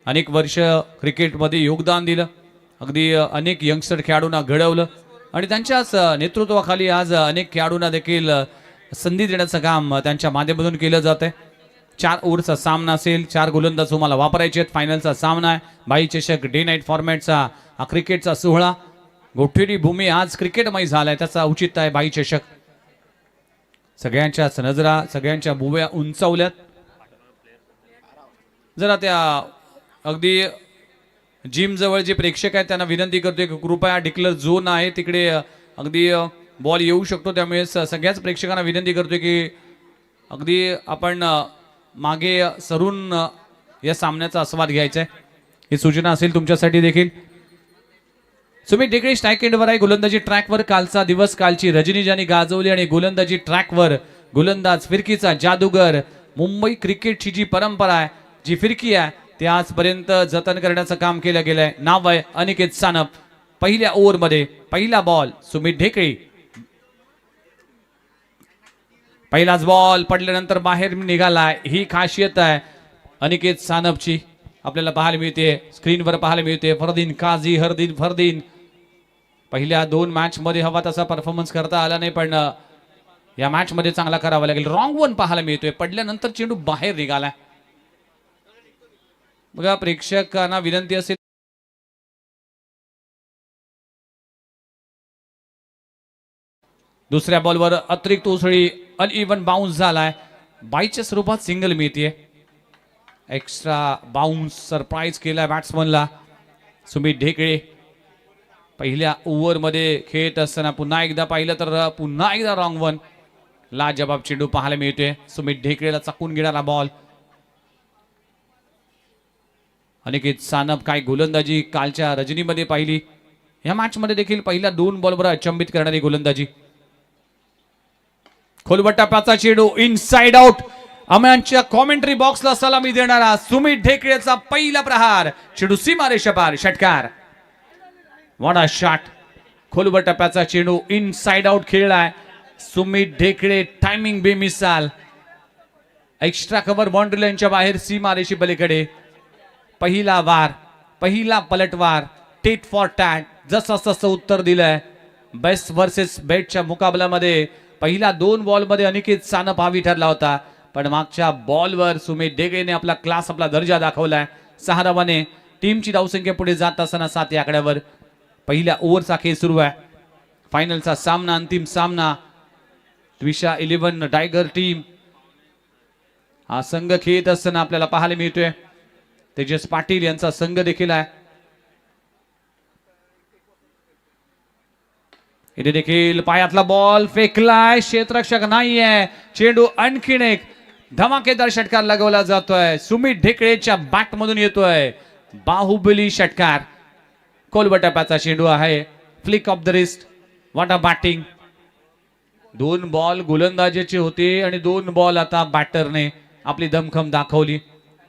अनेक वर्ष क्रिकेटमध्ये योगदान दिलं, अगदी अनेक यंगस्टर खेळाडूंना घडवलं आणि त्यांच्याच नेतृत्वाखाली आज अनेक खेळाडूंना देखील संधी देण्याचं काम त्यांच्या माध्यमातून केलं जात आहे. 4 ओव्हरचा सामना असेल, 4 गोलंदाज तुम्हाला वापरायचे आहेत. फायनलचा सामना आहे. बाई चषक डे नाईट फॉर्मॅटचा हा क्रिकेटचा सोहळा. गोठेरी भूमी आज क्रिकेटमय झालाय, त्याचा औचित्य आहे बाई चषक. सगळ्यांच्याच नजरा, सगळ्यांच्या बुव्या उंचावल्यात. जरा त्या अगदी जिम जवळ जे प्रेक्षक आहेत त्यांना विनंती करतोय की कृपया डिक्लेअर झोन आहे तिकडे अगदी बॉल येऊ शकतो, त्यामुळे सगळ्याच प्रेक्षकांना विनंती करतोय की अगदी आपण मागे सरून या सामन्याचा आस्वाद घ्यायचा आहे. ही सूचना असेल तुमच्यासाठी देखील. सुमित ढेकळे स्ट्राईक एंडवर आहे. गोलंदाजी ट्रॅकवर कालचा दिवस, कालची रजनी ज्यांनी गाजवली आणि गोलंदाजी ट्रॅकवर गोलंदाज फिरकीचा जादूगर. मुंबई क्रिकेटची जी परंपरा आहे, जी फिरकी आहे, ते आजपर्यंत जतन करण्याचं काम केलं गेलंय. नाव आहे अनिकेत सानप. पहिल्या ओव्हरमध्ये पहिला बॉल सुमित ढेकळे. पहिलाच बॉल पडल्यानंतर बाहेर निघालाय. ही खासियत आहे अनिकेत सानपची, आपल्याला पाहायला मिळते, स्क्रीनवर पाहायला मिळते. फरदीन काझी, हरदीन फरदीन पहिल्या 2 मॅच मध्ये हवा तसा परफॉर्मन्स करता आला नाही, पण या मॅच मध्ये चांगला करावा लागेल. रॉंग वन पाहायला मिळतोय, पडल्यानंतर चेंडू बाहेर निघालाय. बघा प्रेक्षकांना विनंती असेल दुसऱ्या बॉलवर अतिरिक्त उसळी, अनइव्हन बाउन्स झालाय. बाईच्या स्वरूपात सिंगल मिळते. एक्स्ट्रा बाउन्स सरप्राईज केलाय बॅट्समनला सुमित ढेकळे. पहिल्या ओव्हरमध्ये खेळत असताना पुन्हा एकदा पाहिलं तर पुन्हा एकदा रॉंग वन. लाजबाब चेंडू पाहायला मिळतोय. सुमित ढेकळेला चाकून घेणारा बॉल. अनिकेत सानप काय गोलंदाजी कालच्या रजनीमध्ये पाहिली, या मॅच मध्ये देखील पहिल्या 2 बॉलवर अचंबित करणारी गोलंदाजी. खोलवर टप्प्याचा चेंडू इनसाइड आउट. आम्हाला कॉमेंट्री बॉक्सला सलामी देणारा सुमित ढेकळेचा पहिला प्रहार. चेंडू सीमारेषा पार, षटकार. What a shot. खोलवर टप्प्याचा चेंडू इनसाइड आउट खेळलाय सुमित ढेकळे. टायमिंग बेमिसाल. एक्स्ट्रा कव्हर बाउंड्री लाईनच्या बाहेर, सीमारेषी पलीकडे. पहिला वार, पहिला पलटवार. टेट फॉर टॅट, जसं तसं उत्तर दिलंय. बेस्ट वर्सेस बेटच्या मुकाबल्यामध्ये पहिल्या 2 बॉलमध्ये अनिकेत सानप हावी ठरला होता, पण मागच्या बॉलवर सुमित ढेकळेने आपला क्लास, आपला दर्जा दाखवलाय. 6 धावाने टीमची धावसंख्या पुढे जात असताना 7 या आकड्यावर. पहिल्या ओव्हरचा खेळ सुरू आहे. फायनलचा सामना, अंतिम सामना. द्विशा 11 टायगर टीम हा संघ खेळत असताना आपल्याला पाहायला मिळतोय. तेजस पाटील यांचा संघ देखील आहे. इथे देखील पायातला बॉल फेकलाय, क्षेत्ररक्षक नाहीये. चेंडू आणखीन एक धमाकेदार षटकार लगवला जातोय. सुमित ढेकळेच्या बॅट मधून येतोय बाहुबली षटकार. खोलवर टप्प्याचा चेंडू आहे. Flick off the wrist. What a batting. 2 ball गोलंदाजीचे होते आणि 2 बॉल आता बॅटरने आपली दमखम दाखवली.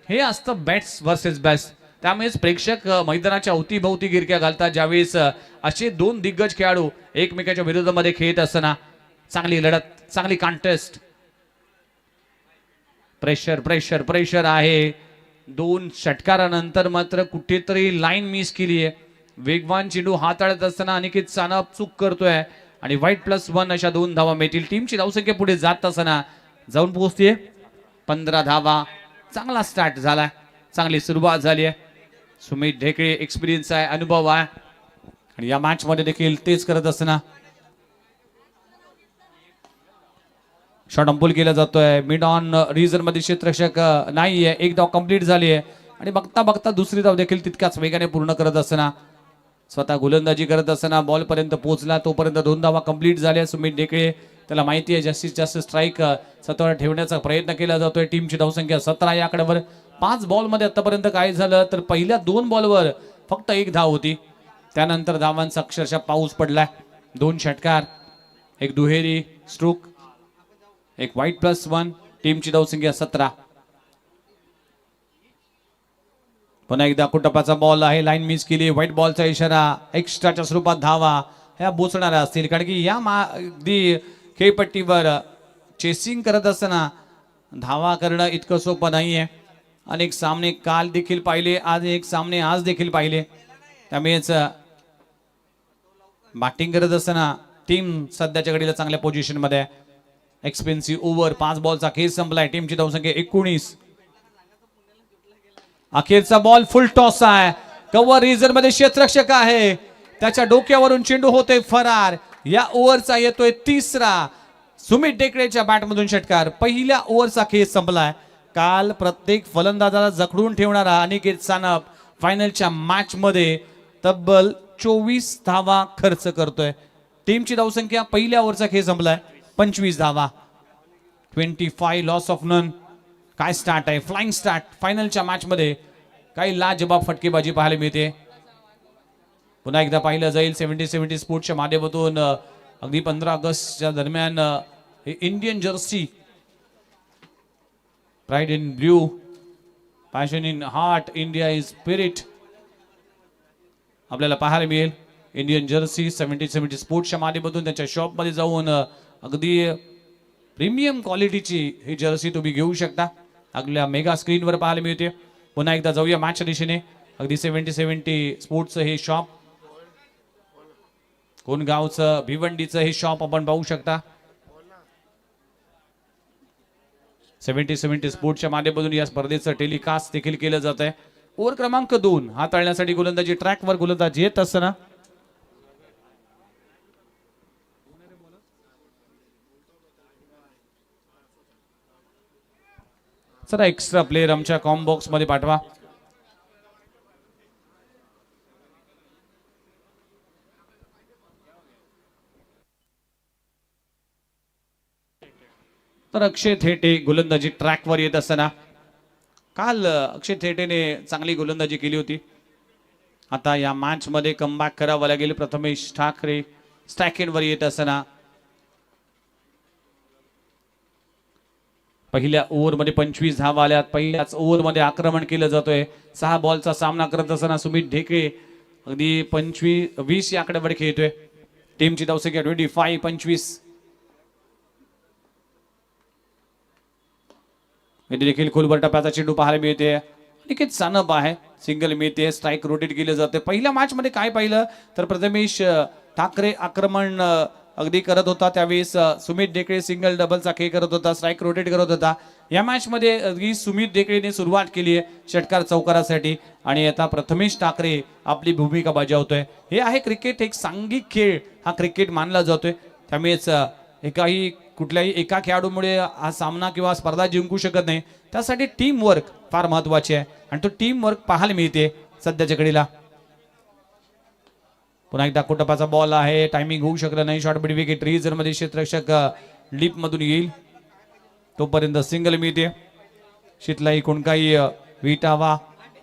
हे असतं बॅट्स वर्सेस बॅट्स. त्यामुळेच प्रेक्षक मैदानाच्या अवतीभोवती गिरक्या घालतात ज्यावेळेस असे 2 दिग्गज खेळाडू एकमेकांच्या विरोधामध्ये खेळत असताना. चांगली लढत, चांगली कॉन्टेस्ट. प्रेशर प्रेशर प्रेशर आहे. 2 षटकारानंतर मात्र कुठेतरी लाईन मिस केली आहे. वेगवान चेंडू हाताळत असताना अनिकेत सानप चूक करतोय आणि व्हाईट +1 अशा 2 धावा मिळतील. टीमची धावसंख्या पुढे जात असताना जाऊन पोहोचते 15 धावा. चांगला स्टार्ट झाला, चांगली सुरुवात झाली आहे. सुमित ढेकळे एक्सपिरियन्स आहे, अनुभव आहे आणि या मॅच मध्ये देखील तेच करत असताना शॉट अंपुल केला जातोय. मिड ऑन रिझन मध्ये क्षेत्ररक्षक नाहीये. 1 धाव कंप्लीट झाली आहे आणि बघता बघता दुसरी धाव देखील तितक्याच वेगाने पूर्ण करत असताना, स्वतः गोलंदाजी करत असताना बॉल पर्यंत पोहोचला तोपर्यंत 2 धावा कंप्लीट झाल्या. सुमित ढेकळे, त्याला माहिती आहे जास्तीत जास्त स्ट्राईक स्वतःवर ठेवण्याचा प्रयत्न केला जातोय. टीमची धावसंख्या 17 या आकड्यावर. 5 बॉलमध्ये आतापर्यंत काय झालं तर पहिल्या 2 बॉलवर फक्त 1 धाव होती. त्यानंतर धावांचा अक्षरशः पाऊस पडलाय. 2 षटकार, 1 दुहेरी स्ट्रोक, 1 व्हाईट +1. टीमची धावसंख्या 17. पुन्हा एकदा कुटपाचा बॉल आहे, लाईन मिस केली. व्हाईट बॉलचा इशारा. एक्स्ट्राच्या स्वरूपात धावा ह्या बोचणाऱ्या असतील, कारण की या अगदी खेळपट्टीवर चेसिंग करत असताना धावा करणं इतकं सोपं नाहीये. अनेक सामने काल देखील पाहिले, आज एक सामने आज देखील पाहिले. त्यामुळेच बॅटिंग करत असताना टीम सध्याच्या घडीला चांगल्या पोझिशन मध्ये आहे. एक्सपेन्सिव्ह ओव्हर 5 बॉलचा खेळ संपलाय. टीमची धावसंख्या 19. अखेरचा बॉल फुल टॉस आहे. कव्हर रिझन मध्ये क्षेत्ररक्षक आहे, त्याच्या डोक्यावरून चेंडू होते फरार. या ओव्हरचा येतोय तिसरा. सुमित ढेकळेच्या बॅटमधून षटकार. पहिल्या ओव्हरचा खेळ संपलाय. काल प्रत्येक फलंदाजाला जखडून ठेवणारा अनिकेत सानप फायनलच्या मॅच मध्ये तब्बल 24 धावा खर्च करतोय. टीमची धावसंख्या पहिल्या ओव्हरचा खेळ संपलाय 25 धावा. 25 लॉस ऑफ नन. काय स्टार्ट आहे, फ्लाइंग स्टार्ट. फायनलच्या मॅच मध्ये काही लाजबाब फटकेबाजी पाहायला मिळते. पुन्हा एकदा पाहिलं जाईल 70-70 स्पोर्ट्सच्या माध्यमातून अगदी 15 ऑगस्टच्या दरम्यान Indian Jersey, pride in blue, passion in heart, India is spirit आपल्याला पाहायला मिळेल. इंडियन जर्सी 70-70 स्पोर्ट्सच्या माध्यमातून त्यांच्या शॉप मध्ये जाऊन अगदी प्रीमियम क्वालिटीची ही जर्सी तुम्ही घेऊ शकता. आपल्या मेगा स्क्रीनवर पाहायला मिळते. पुन्हा एकदा जाऊया मॅचच्या दिशेने. अगदी 70-70 स्पोर्ट्सचं हे शॉप, कोण गावचं भिवंडीचं हे शॉप आपण पाहू शकता. 70-70 स्पोर्ट्सच्या माध्यमातून या स्पर्धेचं टेलिकास्ट देखील केलं जात आहे. ओव्हर क्रमांक 2 हाताळण्यासाठी गोलंदाजी ट्रॅकवर गोलंदाज येत असताना चला एक्स्ट्रा प्लेयर आमच्या कॉम बॉक्स मध्ये पाठवा. तर अक्षय थेटे गोलंदाजी ट्रॅकवर येत असताना, काल अक्षय थेटेने चांगली गोलंदाजी केली होती. आता या मॅच मध्ये कमबॅक करावं लागेल. प्रथमेश ठाकरे स्टॅकेनवर येत असताना पहिल्या ओव्हर मध्ये 25 धावा आल्यात. पहिल्याच ओव्हर मध्ये आक्रमण केलं जातोय. 6 बॉलचा सामना करत असताना सुमित ढेकळे अगदी 25-20 या आकड्यावर खेळतोय. टीमची धावसंख्या 25-25. इथे देखील खोलवर टप्प्याचा चेंडू पाहायला मिळते. अनिकेत सानप आहे, सिंगल मिळते, स्ट्राईक रोटेट केले जाते. पहिल्या मॅच मध्ये काय पाहिलं तर प्रथमेश ठाकरे आक्रमण अगदी करत होता, त्यावेळेस सुमित ढेकळे सिंगल डबलचा खेळ करत होता, स्ट्राईक रोटेट करत होता. या मॅच मध्ये अगदी सुमित ढेकळेने सुरुवात केली आहे षटकार चौकारासाठी आणि आता प्रथमेश ठाकरे आपली भूमिका बजावतोय. हे आहे क्रिकेट, एक सांघिक खेळ हा क्रिकेट मानला जातोय. त्यामुळेच कुठल्याही एका खेळाडूमुळे हा सामना किंवा स्पर्धा जिंकू शकत नाही. त्यासाठी टीम वर्क फार महत्वाचे आहे आणि तो टीम वर्क पाहायला मिळते सध्याच्या घडीला. पुन्हा एकदा कोटपाचा बॉल आहे, टायमिंग होऊ शकलं नाही. शॉर्ट मिड विकेट रिझन मध्ये क्षेत्ररक्षक लीप मधून येईल तोपर्यंत सिंगल मिळते. शितलाई कोणकाई विटावा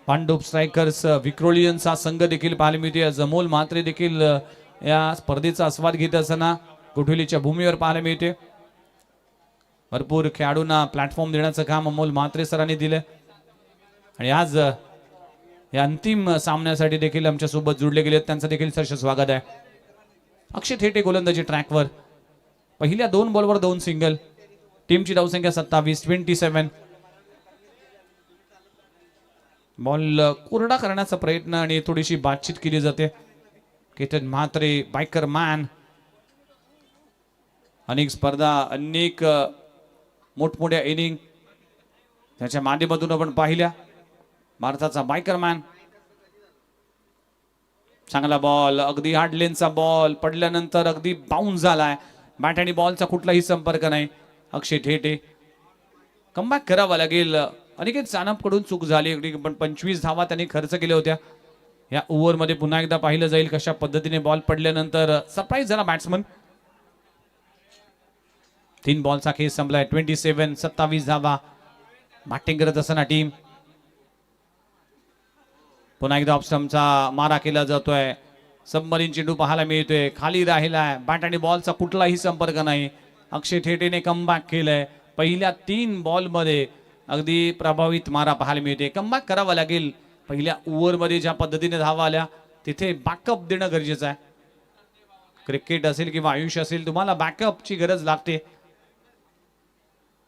पांडुप स्ट्रायकर्स विक्रोलियन्स हा संघ देखील पाहायला मिळते. जमोल म्हात्रे देखील या स्पर्धेचा आस्वाद घेत असताना कोठवलीच्या भूमीवर पाहायला मिळते. भरपूर खेळाडूंना प्लॅटफॉर्म देण्याचं काम अमोल म्हात्रे सरांनी दिलं आणि आज या अंतिम सामन्यासाठी देखील आमच्या सोबत जुडले गेले. त्यांचं देखील सहर्ष स्वागत आहे. अक्षय थेटे गोलंदाजी ट्रॅकवर. पहिल्या 2 बॉलवर 2 सिंगल. टीमची धावसंख्या 27-27. बॉल कोरडा करण्याचा प्रयत्न आणि थोडीशी बातचीत केली जाते. केतन म्हात्रे बायकर मॅन, अनेक स्पर्धा, अनेक मोठमोठ्या इनिंग त्याच्या माध्यमातून आपण पाहिल्या. भारताचा बायकर मॅन. चांगला बॉल, अगदी हार्ड लेनचा बॉल पडल्यानंतर अगदी बाउन्स झालाय. बॅट आणि बॉलचा कुठलाही संपर्क नाही. अक्षय थेटे कमबॅक करावा लागेल. अनिकेत सानप कडून चूक झाली, पण 25 धावा त्यांनी खर्च केल्या होत्या. या ओव्हर मध्ये पुन्हा एकदा पाहिलं जाईल कशा पद्धतीने बॉल पडल्यानंतर सरप्राईज झाला बॅट्समन. 3 बॉलचा खेळ संपलाय. 27 धावा. बॅटिंग करत असताना टीम. पुन्हा एकदा ऑफस्टम्पचा मारा केला जातोय. सबमरीन चेंडू पाहायला मिळतोय, खाली राहिलाय. बॅट आणि बॉलचा कुठलाही संपर्क नाही. अक्षय थेटेने कमबॅक केलंय. पहिल्या 3 बॉल मध्ये अगदी प्रभावित मारा पाहायला मिळते. कमबॅक करावा लागेल. पहिल्या ओव्हर मध्ये ज्या पद्धतीने धावा आल्या तिथे बॅकअप देणं गरजेचं आहे. क्रिकेट असेल किंवा आयुष्य असेल, तुम्हाला बॅकअपची गरज लागते.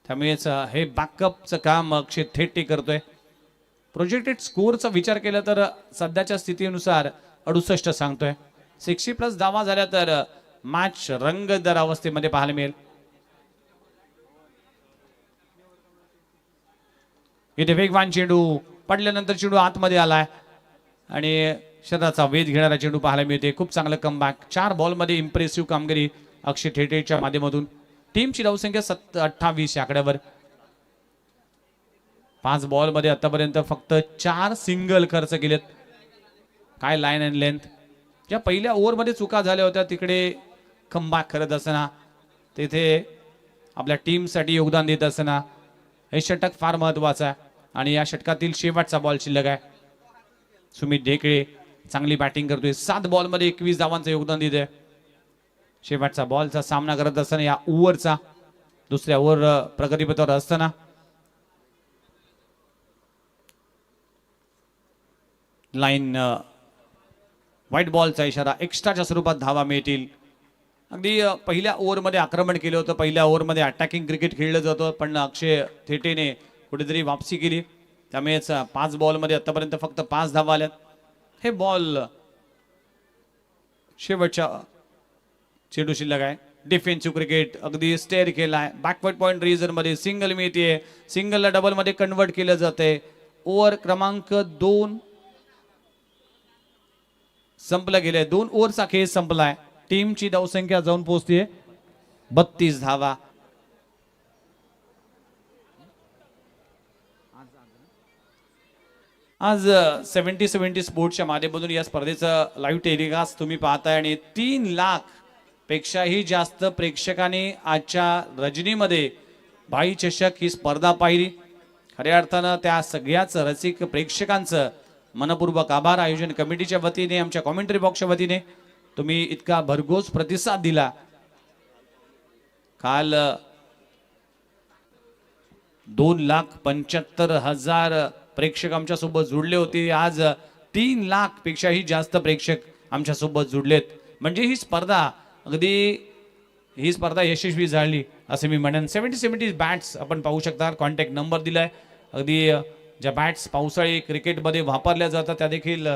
त्यामुळेच हे बॅकअपचं काम अक्षय थेटे करतोय. प्रोजेक्टेड स्कोअरचा विचार केला तर सध्याच्या स्थितीनुसार 68 सांगतोय. 60+ धावा झाल्या तर मॅच रंगतदार अवस्थेमध्ये पाहायला मिळेल. इथे वेगवान चेंडू पडल्यानंतर चेंडू आतमध्ये आलाय आणि शरीराचा वेध घेणारा चेंडू पाहायला मिळते. खूप चांगलं कमबॅक. 4 बॉलमध्ये इम्प्रेसिव्ह कामगिरी अक्षय ठेटेच्या माध्यमातून. टीमची धावसंख्या 28 या आकड्यावर. 5 बॉलमध्ये आतापर्यंत फक्त 4 सिंगल खर्च केलेत. काय लाईन अँड लेंथ. ज्या पहिल्या ओव्हरमध्ये चुका झाल्या होत्या तिकडे कमबॅक करत असताना, तेथे आपल्या टीमसाठी योगदान देत असताना हे षटक फार महत्वाचं आहे आणि या षटकातील शेवटचा बॉल शिल्लक आहे. सुमित ढेकळे चांगली बॅटिंग करतोय. 7 बॉलमध्ये 21 धावांचं योगदान देतोय. शेवटचा बॉलचा सामना करत असताना या ओव्हरचा दुसऱ्या ओव्हर प्रगतीपथावर असताना लाईन व्हाईट बॉलचा इशारा. एक्स्ट्राच्या स्वरूपात धावा मिळतील. अगदी पहिल्या ओव्हरमध्ये आक्रमण केलं होतं. पहिल्या ओव्हरमध्ये अटॅकिंग क्रिकेट खेळलं जातं पण अक्षय थेटेने कुठेतरी वापसी केली. त्यामुळेच 5 बॉलमध्ये आतापर्यंत फक्त 5 धावा आल्यात. हे बॉल शेवटच्या चेंडू शिल्लक आहे. डिफेन्सिव्ह क्रिकेट अगदी स्टेअर केलाय. बॅकवर्ड पॉइंट रिजन मध्ये सिंगल मिळते. सिंगलला डबल मध्ये कन्वर्ट केलं जाते. ओव्हर क्रमांक 2 संपलं गेले. 2 ओव्हरचा खेळ संपलाय. टीमची धावसंख्या जाऊन पोहोचते 32 धावा. आज 70-70 स्पोर्ट्सच्या माध्यमातून या स्पर्धेचं लाईव्ह टेलिकास्ट तुम्ही पाहताय आणि 3 लाख पेक्षाही जास्त प्रेक्षकांनी आजच्या रजनीमध्ये भाई चषक ही स्पर्धा पाहिली. खऱ्या अर्थानं त्या सगळ्याच रसिक प्रेक्षकांचं मनपूर्वक आभार. आयोजन कमिटीच्या वतीने, आमच्या कॉमेंटरी बॉक्सच्या वतीने तुम्ही इतका भरघोस प्रतिसाद दिला. काल 2,75,000 प्रेक्षक आमच्या सोबत जुळले होते. आज 3 लाख पेक्षाही जास्त प्रेक्षक आमच्या सोबत जुळलेत. म्हणजे ही स्पर्धा यशस्वी झाली असे मी म्हणेन. 70 बॅट्स आपण पाहू शकता. कॉन्टॅक्ट नंबर दिलाय. अगदी ज्या बॅट्स पावसाळी क्रिकेटमध्ये वापरल्या जातात त्या देखील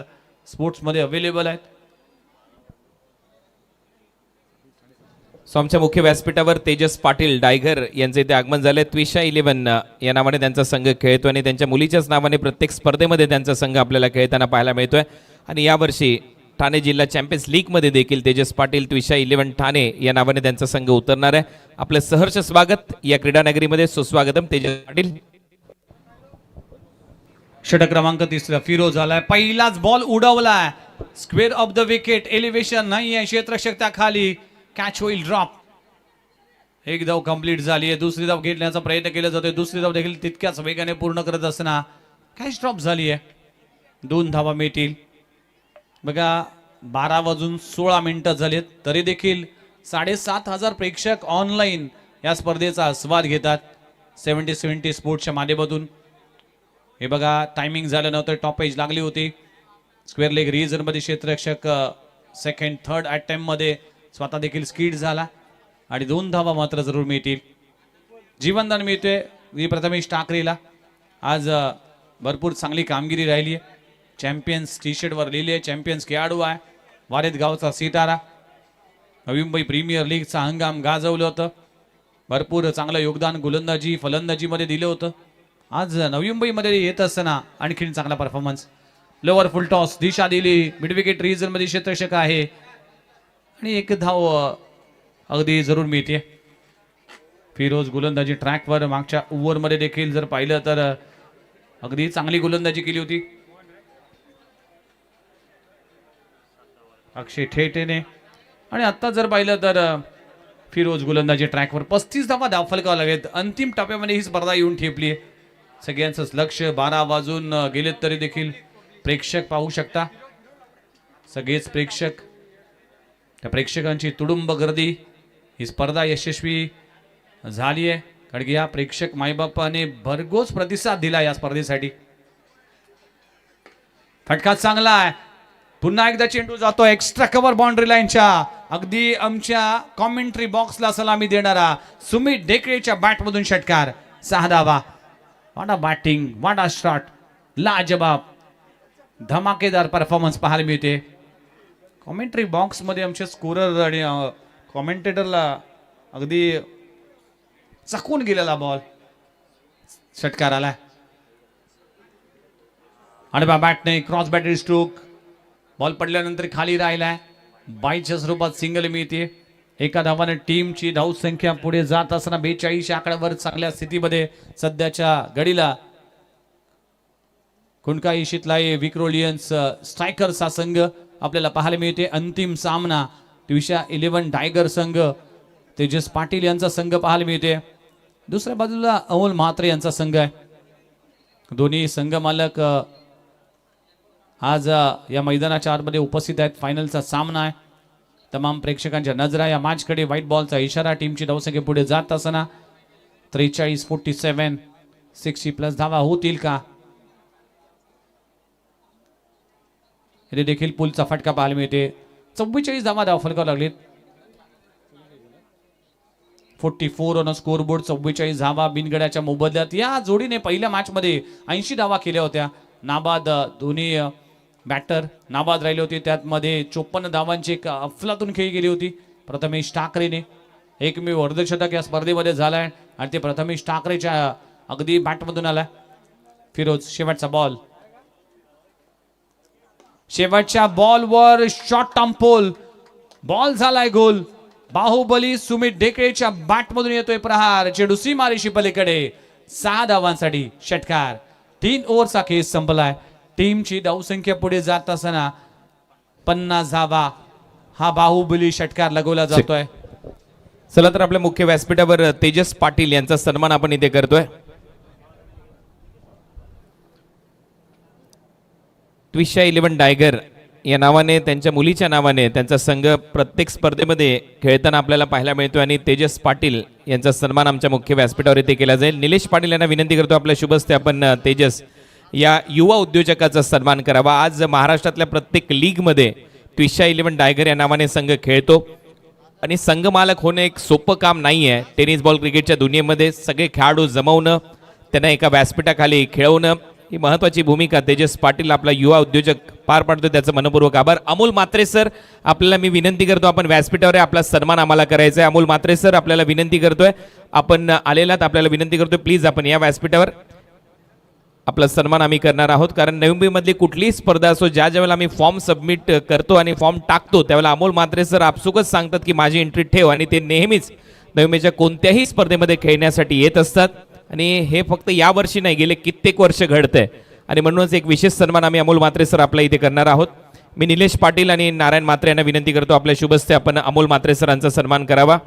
स्पोर्ट्समध्ये अवेलेबल आहेत. सो आमच्या मुख्य व्यासपीठावर तेजस पाटील डायगर यांचे इथे आगमन झाले. त्विषा 11 या नावाने त्यांचा संघ खेळतो आणि त्यांच्या मुलीच्याच नावाने प्रत्येक स्पर्धेमध्ये त्यांचा संघ आपल्याला खेळताना पाहायला मिळतोय. आणि यावर्षी ठाणे जिल्हा चॅम्पियन्स लीगमध्ये देखील तेजस पाटील त्विषा 11 ठाणे या नावाने त्यांचा संघ उतरणार आहे. आपलं सहर्ष स्वागत या क्रीडा नगरीमध्ये. सुस्वागतम तेजस पाटील. षटक क्रमांक 3 फिरोज आलाय. पहिलाच बॉल उडवलाय. Square off the wicket. Elevation नाही आहे क्षेत्ररक्षक त्या खाली. कॅच होईल. ड्रॉप. एक धाव कंप्लीट झाली आहे. दुसरी धाव घेण्याचा प्रयत्न केला जातोय. दुसरी धाव देखील तितक्याच वेगाने पूर्ण करत असताना कॅच ड्रॉप झाली आहे. 2 धावा मिळतील. बघा 12:16 झालेत तरी देखील 7,500 प्रेक्षक ऑनलाईन या स्पर्धेचा आस्वाद घेतात 70 स्पोर्ट्सच्या माध्यमातून. हे बघा टायमिंग झालं नव्हतं. टॉप एज लागली होती. स्क्वेअर लेग रिजन मध्ये क्षेत्ररक्षक सेकंड थर्ड अटेम्प्ट मध्ये स्वतः देखील स्किड झाला आणि 2 धावा मात्र जरूर मिळतील. जीवनदान मिळतोय प्रथमेश टाकरेला. आज भरपूर चांगली कामगिरी राहिली आहे. चॅम्पियन्स टी शर्ट वर लिहिले. चॅम्पियन्स खेळाडू आहे. वारेत गावचा सितारा. नवी मुंबई प्रीमियर लीगचा हंगाम गाजवलं होतं. भरपूर चांगलं योगदान गोलंदाजी फलंदाजीमध्ये दिलं होतं. आज नवी मुंबईमध्ये येत असताना आणखीन चांगला परफॉर्मन्स. लोअर फुल टॉस दिशा दिली. मिड विकेट रिजन मध्ये क्षेत्ररक्षक आहे आणि 1 धाव अगदी जरूर मिळते. फिरोज गोलंदाजी ट्रॅकवर. मागच्या ओव्हरमध्ये देखील जर पाहिलं तर अगदी चांगली गोलंदाजी केली होती अक्षय ठेटेने. आणि आता जर पाहिलं तर फिरोज गोलंदाजी ट्रॅकवर. 35 धावा धावफलकावर लागेल. अंतिम टप्प्यामध्ये ही स्पर्धा येऊन ठेपली आहे. सगळ्यांचंच लक्ष 12 वाजून गेलेत तरी देखील प्रेक्षक पाहू शकता. सगळेच प्रेक्षक. त्या प्रेक्षकांची तुडुंब गर्दी. ही स्पर्धा यशस्वी झाली आहे कारण की या प्रेक्षक मायबापाने भरघोस प्रतिसाद दिला या स्पर्धेसाठी. फटका चांगला आहे. पुन्हा एकदा चेंडू जातो एक्स्ट्रा कव्हर बाउंड्री लाईनच्या. अगदी आमच्या कॉमेंट्री बॉक्सला सलामी देणारा सुमित ढेकळेच्या बॅटमधून षटकार. 6 धावा. वाडा बॅटिंग वाडा शॉट. लाजबाब धमाकेदार परफॉर्मन्स पाहायला मिळते. कॉमेंट्री बॉक्स मध्ये आमचे स्कोरर आणि कॉमेंटेटरला अगदी चकून गेलेला बॉल. षटकार आलाय आणि बॅटने क्रॉस बॅटरी स्ट्रोक. बॉल पडल्यानंतर खाली राहिलाय. बाईच्या स्वरूपात सिंगल मिळते. एका धावाने टीमची धावसंख्या पुढे जात असताना 42 आकड्यावर चांगल्या स्थितीमध्ये सध्याच्या घडीला कुणकाई शितलाई विक्रोलियन्स स्ट्रायकर्स हा संघ आपल्याला पाहायला मिळते. अंतिम सामना ट्विशा 11 टायगर संघ तेजस पाटील यांचा संघ पाहायला मिळते. दुसऱ्या बाजूला अमोल म्हात्रे यांचा संघ आहे. दोन्ही संघ मालक आज या मैदानाच्या आतमध्ये उपस्थित आहेत. फायनलचा सामना आहे. तमाम प्रेक्षकांच्या नजरा या मॅचकडे. व्हाईट बॉलचा इशारा. टीमची धावसंख्या पुढे जात असताना 43-47 60+ धावा होतील का? इथे देखील पुलचा फटका पाहायला मिळते. 44 धावा फलकावर लागलीत. 44 ऑन स्कोर बोर्ड. 44 धावा बिनगड्याच्या मोबदल्यात. या जोडीने पहिल्या मॅच मध्ये 80 धावा केल्या होत्या. नाबाद दोन्ही बॅटर नाबाद राहिले होते. त्यामध्ये 54 धावांची एक अफलातून खेळी गेली होती प्रथमेश ठाकरेने. एकमेव अर्धशतक या स्पर्धेमध्ये झालाय आणि ते प्रथमेश ठाकरेच्या अगदी बॅटमधून आलाय. फिरोज शेवटचा बॉल. शेवटच्या बॉलवर शॉर्ट टर्म पोल. बॉल झालाय गोल. बाहुबली सुमित ढेकळेच्या बॅटमधून येतोय प्रहार. चेंडू सीमारेषी पलीकडे. 6 धावांसाठी षटकार. 3 ओव्हरचा खेळ संपलाय. टीमची धावसंख्या पुढे जात असताना 50 धावा हा बाहुबली षटकार लगवला जातोय. चला तर आपल्या मुख्य व्यासपीठावर तेजस पाटील यांचा सन्मान आपण इथे करतोय. ट्विशा 11 टायगर या नावाने त्यांच्या मुलीच्या नावाने त्यांचा संघ प्रत्येक स्पर्धेमध्ये खेळताना आपल्याला पाहायला मिळतो आणि तेजस पाटील यांचा सन्मान आमच्या मुख्य व्यासपीठावर इथे केला जाईल. निलेश पाटील यांना विनंती करतो आपल्या शुभ हस्ते आपण तेजस या युवा उद्योजकाचा सन्मान करावा. आज महाराष्ट्रातल्या प्रत्येक लीगमध्ये ट्विशा 11 टायगर या नावाने संघ खेळतो आणि संघ मालक होणं एक सोपं काम नाही आहे. टेनिस बॉल क्रिकेटच्या दुनियेमध्ये सगळे खेळाडू जमवणं, त्यांना एका व्यासपीठाखाली खेळवणं ही महत्त्वाची भूमिका तेजस पाटील आपला युवा उद्योजक पार पाडतो. त्याचं मनपूर्वक आभार. अमोल म्हात्रे सर आपल्याला मी विनंती करतो आपण व्यासपीठावर आपला सन्मान आम्हाला करायचा आहे. अमोल म्हात्रे सर आपल्याला विनंती करतोय, आपण आलेलात, आपल्याला विनंती करतोय प्लीज आपण या व्यासपीठावर आपला सन्मान आम्ही करणार आहोत. कारण नवी मुंबईमधली कुठलीही स्पर्धा असो, ज्या ज्यावेळेला आम्ही फॉर्म सबमिट करतो आणि फॉर्म टाकतो त्यावेळेला अमोल म्हात्रे सर आपसुकच सांगतात की माझी एंट्री ठेव आणि ते नेहमीच नवी मुंबईच्या कोणत्याही स्पर्धेमध्ये खेळण्यासाठी येत असतात आणि हे फक्त या वर्षी नाही, गेले कित्येक वर्ष घडतंय आणि म्हणूनच एक विशेष सन्मान आम्ही अमोल म्हात्रे सर आपल्या इथे करणार आहोत. मी निलेश पाटील आणि नारायण म्हात्रे यांना विनंती करतो आपल्या शुभ हस्ते आपण अमोल म्हात्रे सरांचा सन्मान करावा.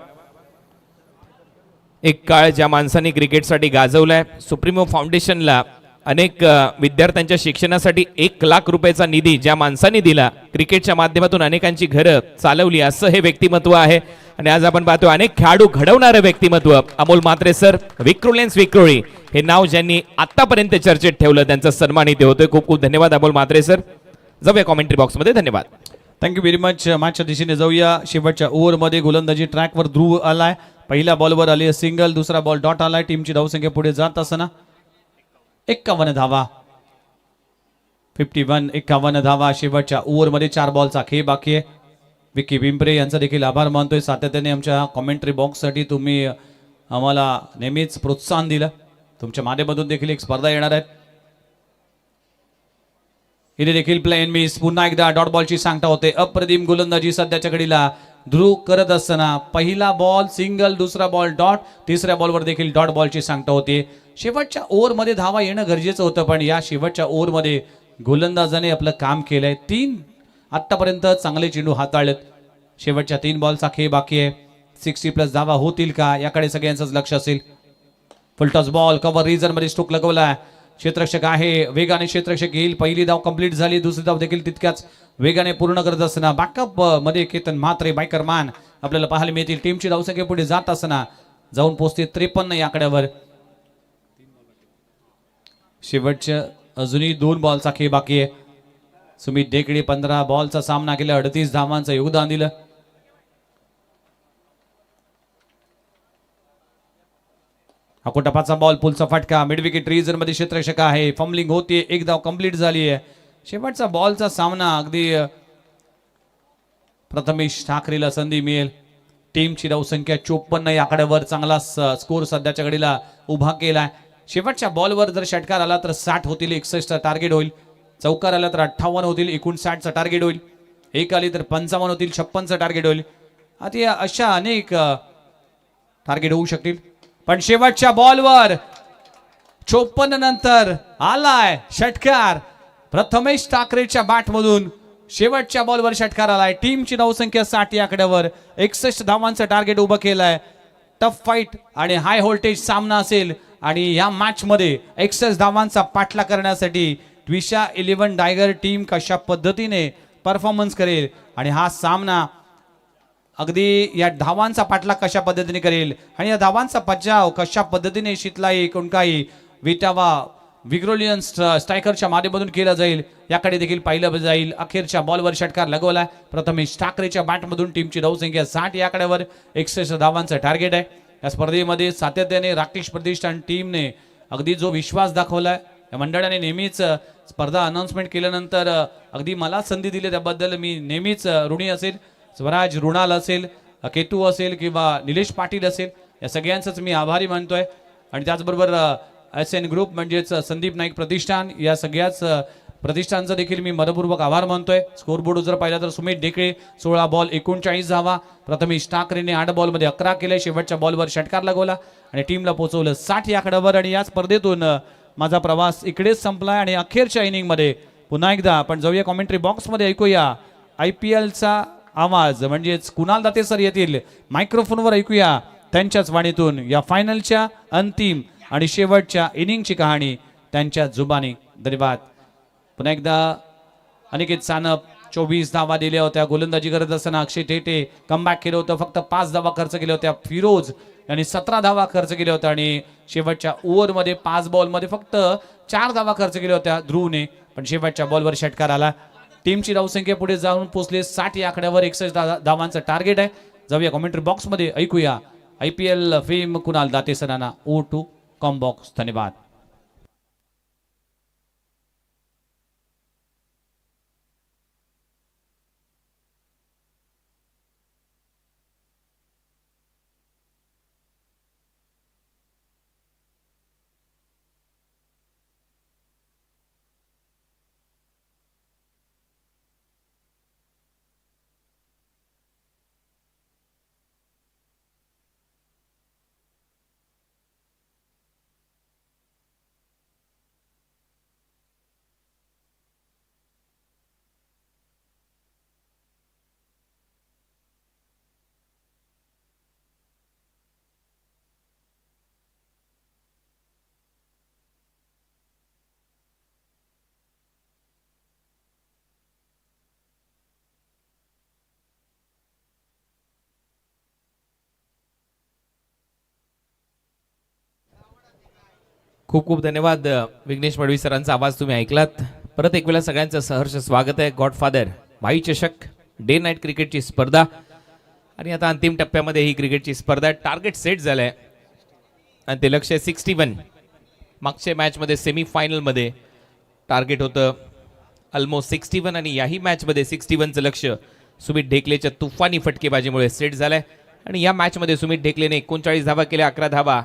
एक काळ ज्या माणसांनी क्रिकेटसाठी गाजवलाय, सुप्रीमो फाउंडेशनला अनेक विद्यार्थ्यांच्या शिक्षणासाठी 1 लाख रुपयाचा निधी ज्या माणसांनी दिला, क्रिकेटच्या माध्यमातून अनेकांची घरं चालवली, असं हे व्यक्तिमत्व आहे. आणि आज आपण पाहतो अनेक खेळाडू घडवणारे व्यक्तिमत्व अमोल म्हात्रे सर. विक्रोलियन्स विक्रोळी हे नाव ज्यांनी आतापर्यंत चर्चेत ठेवलं त्यांचा सन्मान इथे होतोय. खूप खूप धन्यवाद अमोल म्हात्रे सर. जाऊया कॉमेंट्री बॉक्समध्ये. धन्यवाद. Thank you very much. मॅचच्या दिशेने जाऊया. शेवटच्या ओव्हरमध्ये गोलंदाजी ट्रॅकवर ध्रुव आलाय. पहिल्या बॉलवर आली सिंगल, दुसरा बॉल डॉट आलाय. टीमची धावसंख्या पुढे जात असताना 51 धावा. 51 धावा. शेवटच्या ओव्हरमध्ये 4 बॉलचा खेळ बाकी आहे. विकी पिंपरे यांचा देखील आभार मानतोय. सातत्याने आमच्या कॉमेंट्री बॉक्ससाठी तुम्ही आम्हाला नेहमीच प्रोत्साहन दिलं. तुमच्या माध्यमातून देखील एक स्पर्धा येणार आहे. इथे देखील प्ले एन मिस. पुन्हा एकदा डॉट बॉलची सांगता होते. अप्रतिम गोलंदाजी सध्याच्या घडीला ध्रुव करत असताना पहिला बॉल सिंगल, दुसरा बॉल डॉट, तिसऱ्या बॉलवर देखील डॉट बॉलची सांगता होते. शेवटच्या ओव्हरमध्ये धावा येणं गरजेचं होतं, पण या शेवटच्या ओव्हरमध्ये गोलंदाजाने आपलं काम केलंय. 3 आतापर्यंत चांगले चेंडू हाताळलेत. शेवटच्या 3 बॉलचा खेळ बाकी आहे. 60+ धावा होतील का याकडे सगळ्यांचंच लक्ष असेल. फुलटॉस बॉल कव्हर रिजन मध्ये स्ट्रोक लगवला. क्षेत्ररक्षक आहे, वेगाने क्षेत्ररक्षक येईल. पहिली धाव कंप्लीट झाली, दुसरी धाव देखील तितक्याच वेगाने पूर्ण करत असताना बॅकअप मध्ये केतन म्हात्रे बायकरमान आपल्याला पाहायला मिळतील. टीमची धावसंख्या पुढे जात असताना जाऊन पोहोचते 53 या आकड्यावर. शेवटच्या अजूनही 2 बॉलचा खेळ बाकी आहे. सुमित ढेकळे 15 बॉलचा सामना केला, 38 धावांचं योगदान दिलं. अकोटपाचा बॉल पुलचा फटका मिड विकेट रिजन मध्ये क्षेत्ररक्षक आहे. फंबलिंग होती, एक धाव कंप्लीट झाली आहे. शेवटचा बॉलचा सामना अगदी प्रथमेश ठाकरेला संधी मिळेल. टीमची धावसंख्या 54 या आकड्यावर चांगला स्कोर सध्याच्या घडीला उभा केलाय. शेवटच्या बॉलवर जर षटकार आला तर 60 होतील, 61 टार्गेट होईल. चौकार आला तर 58 होतील, 59 टार्गेट होईल. एक आली तर 55 होतील, 56 टार्गेट होईल. आता अशा अनेक टार्गेट होऊ शकतील. पण शेवटच्या बॉलवर 54 नंतर आलाय षटकार. प्रथमेश ठाकरेच्या बॅट मधून शेवटच्या बॉलवर षटकार आलाय. टीमची धावसंख्या 60 या आकड्यावर 61 धावांचं टार्गेट उभं केलंय. टफ फाईट आणि हाय व्होल्टेज सामना असेल आणि या मॅच मध्ये 61 धावांचा पाठला करण्यासाठी ट्विशा 11 टायगर टीम कशा पद्धतीने परफॉर्मन्स करेल आणि हा सामना अगदी या धावांचा पाठला कशा पद्धतीने करेल आणि या धावांचा बचाव कशा पद्धतीने शितलाई कोणकाई विटावा विग्रोलियन स्ट्रायकरच्या माध्यमातून केला जाईल याकडे देखील पाहिलं जाईल. अखेरच्या बॉलवर षटकार लगवला. प्रथमेश ठाकरेच्या बॅटमधून टीमची धावसंख्या 60 या आकड्यावर 61 धावांचं टार्गेट आहे. या स्पर्धेमध्ये सातत्याने राकेश प्रतिष्ठान टीमने अगदी जो विश्वास दाखवलाय, या मंडळाने नेहमीच स्पर्धा अनाउन्समेंट केल्यानंतर अगदी मला संधी दिली त्याबद्दल मी नेहमीच ऋणी असेल. स्वराज रुणाल असेल, केतू असेल किंवा निलेश पाटील असेल, या सगळ्यांचंच मी आभारी मानतोय. आणि त्याचबरोबर SN ग्रुप म्हणजेच संदीप नाईक प्रतिष्ठान या सगळ्याच प्रतिष्ठानचा देखील मी मनपूर्वक आभार मानतोय. स्कोरबोर्ड जर पाहिला तर सुमित ढेकळे 16 बॉल 39 धावा. प्रथमेश ठाकरेने 8 बॉलमध्ये 11 केले. शेवटच्या बॉलवर षटकार लगवला आणि टीमला पोहोचवलं 60 या आकड्यावर. आणि या स्पर्धेतून माझा प्रवास इकडेच संपलाय आणि अखेरच्या इनिंगमध्ये पुन्हा एकदा आपण जाऊया कॉमेंट्री बॉक्समध्ये, ऐकूया IPLचा आवाज म्हणजेच कुणाल दाते सर येतील मायक्रोफोनवर, ऐकूया त्यांच्याच वाणीतून या फायनलच्या अंतिम आणि शेवटच्या इनिंगची कहाणी त्यांच्या जुबानी. धन्यवाद. पुन्हा एकदा अनिकेत सानप 24 धावा दिल्या होत्या. गोलंदाजी करत असताना अक्षय टेटे कमबॅक केलं होतं, फक्त 5 धावा खर्च केल्या होत्या. फिरोज यांनी 17 धावा खर्च केल्या होत्या आणि शेवटच्या ओव्हरमध्ये 5 बॉलमध्ये फक्त 4 धावा खर्च केल्या होत्या ध्रुवने. पण शेवटच्या बॉलवर षटकार आला. टीमची धावसंख्या पुढे जाऊन पोहोचली 60 या आकड्यावर 61 धावांचं टार्गेट आहे. जाऊया कॉमेंट्री बॉक्समध्ये, ऐकूया IPL फेम कुणाल दाते सरांना O2 कॉम बॉक्स. धन्यवाद. खूप खूप धन्यवाद विघ्नेश मडवी सरांचा आवाज तुम्ही ऐकलात. परत एक वेळा सगळ्यांचं सहर्ष स्वागत आहे. गॉडफादर भाई चषक डे नाईट क्रिकेटची स्पर्धा आणि आता अंतिम टप्प्यामध्ये ही क्रिकेटची स्पर्धा. टार्गेट सेट झालंय आणि ते लक्ष 61. मागच्या मॅचमध्ये सेमीफायनलमध्ये टार्गेट होतं ऑलमोस्ट 61 आणि याही मॅचमध्ये 61चं लक्ष सुमित ढेकलेच्या तुफानी फटकेबाजीमुळे सेट झालंय. आणि या मॅचमध्ये सुमित ढेकलेने 39 धावा केल्या, 11 धावा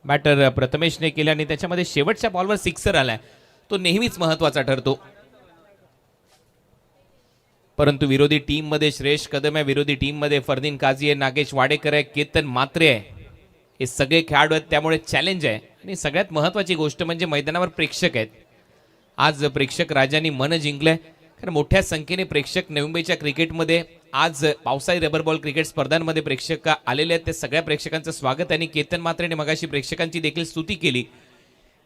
बॅटर प्रथमेशने केल्या आणि त्याच्यामध्ये शेवटच्या बॉलवर सिक्सर आलाय, तो नेहमीच महत्वाचा ठरतो. परंतु विरोधी टीम मध्ये श्रेयश कदम आहे, विरोधी टीम मध्ये फरदीन काझी आहे, नागेश वाडेकर आहे, केतन म्हात्रे आहे, हे सगळे खेळाडू आहेत. त्यामुळे चॅलेंज आहे. आणि सगळ्यात महत्वाची गोष्ट म्हणजे मैदानावर प्रेक्षक आहेत. आज प्रेक्षक राजांनी मन जिंकलंय, कारण मोठ्या संख्येने प्रेक्षक नवी मुंबईच्या क्रिकेटमध्ये आज पावसाळी रबर बॉल क्रिकेट स्पर्धांमध्ये प्रेक्षक आलेले आहेत. ते सगळ्या प्रेक्षकांचं स्वागत. आणि केतन म्हात्रेने मगाशी प्रेक्षकांची देखील स्तुती केली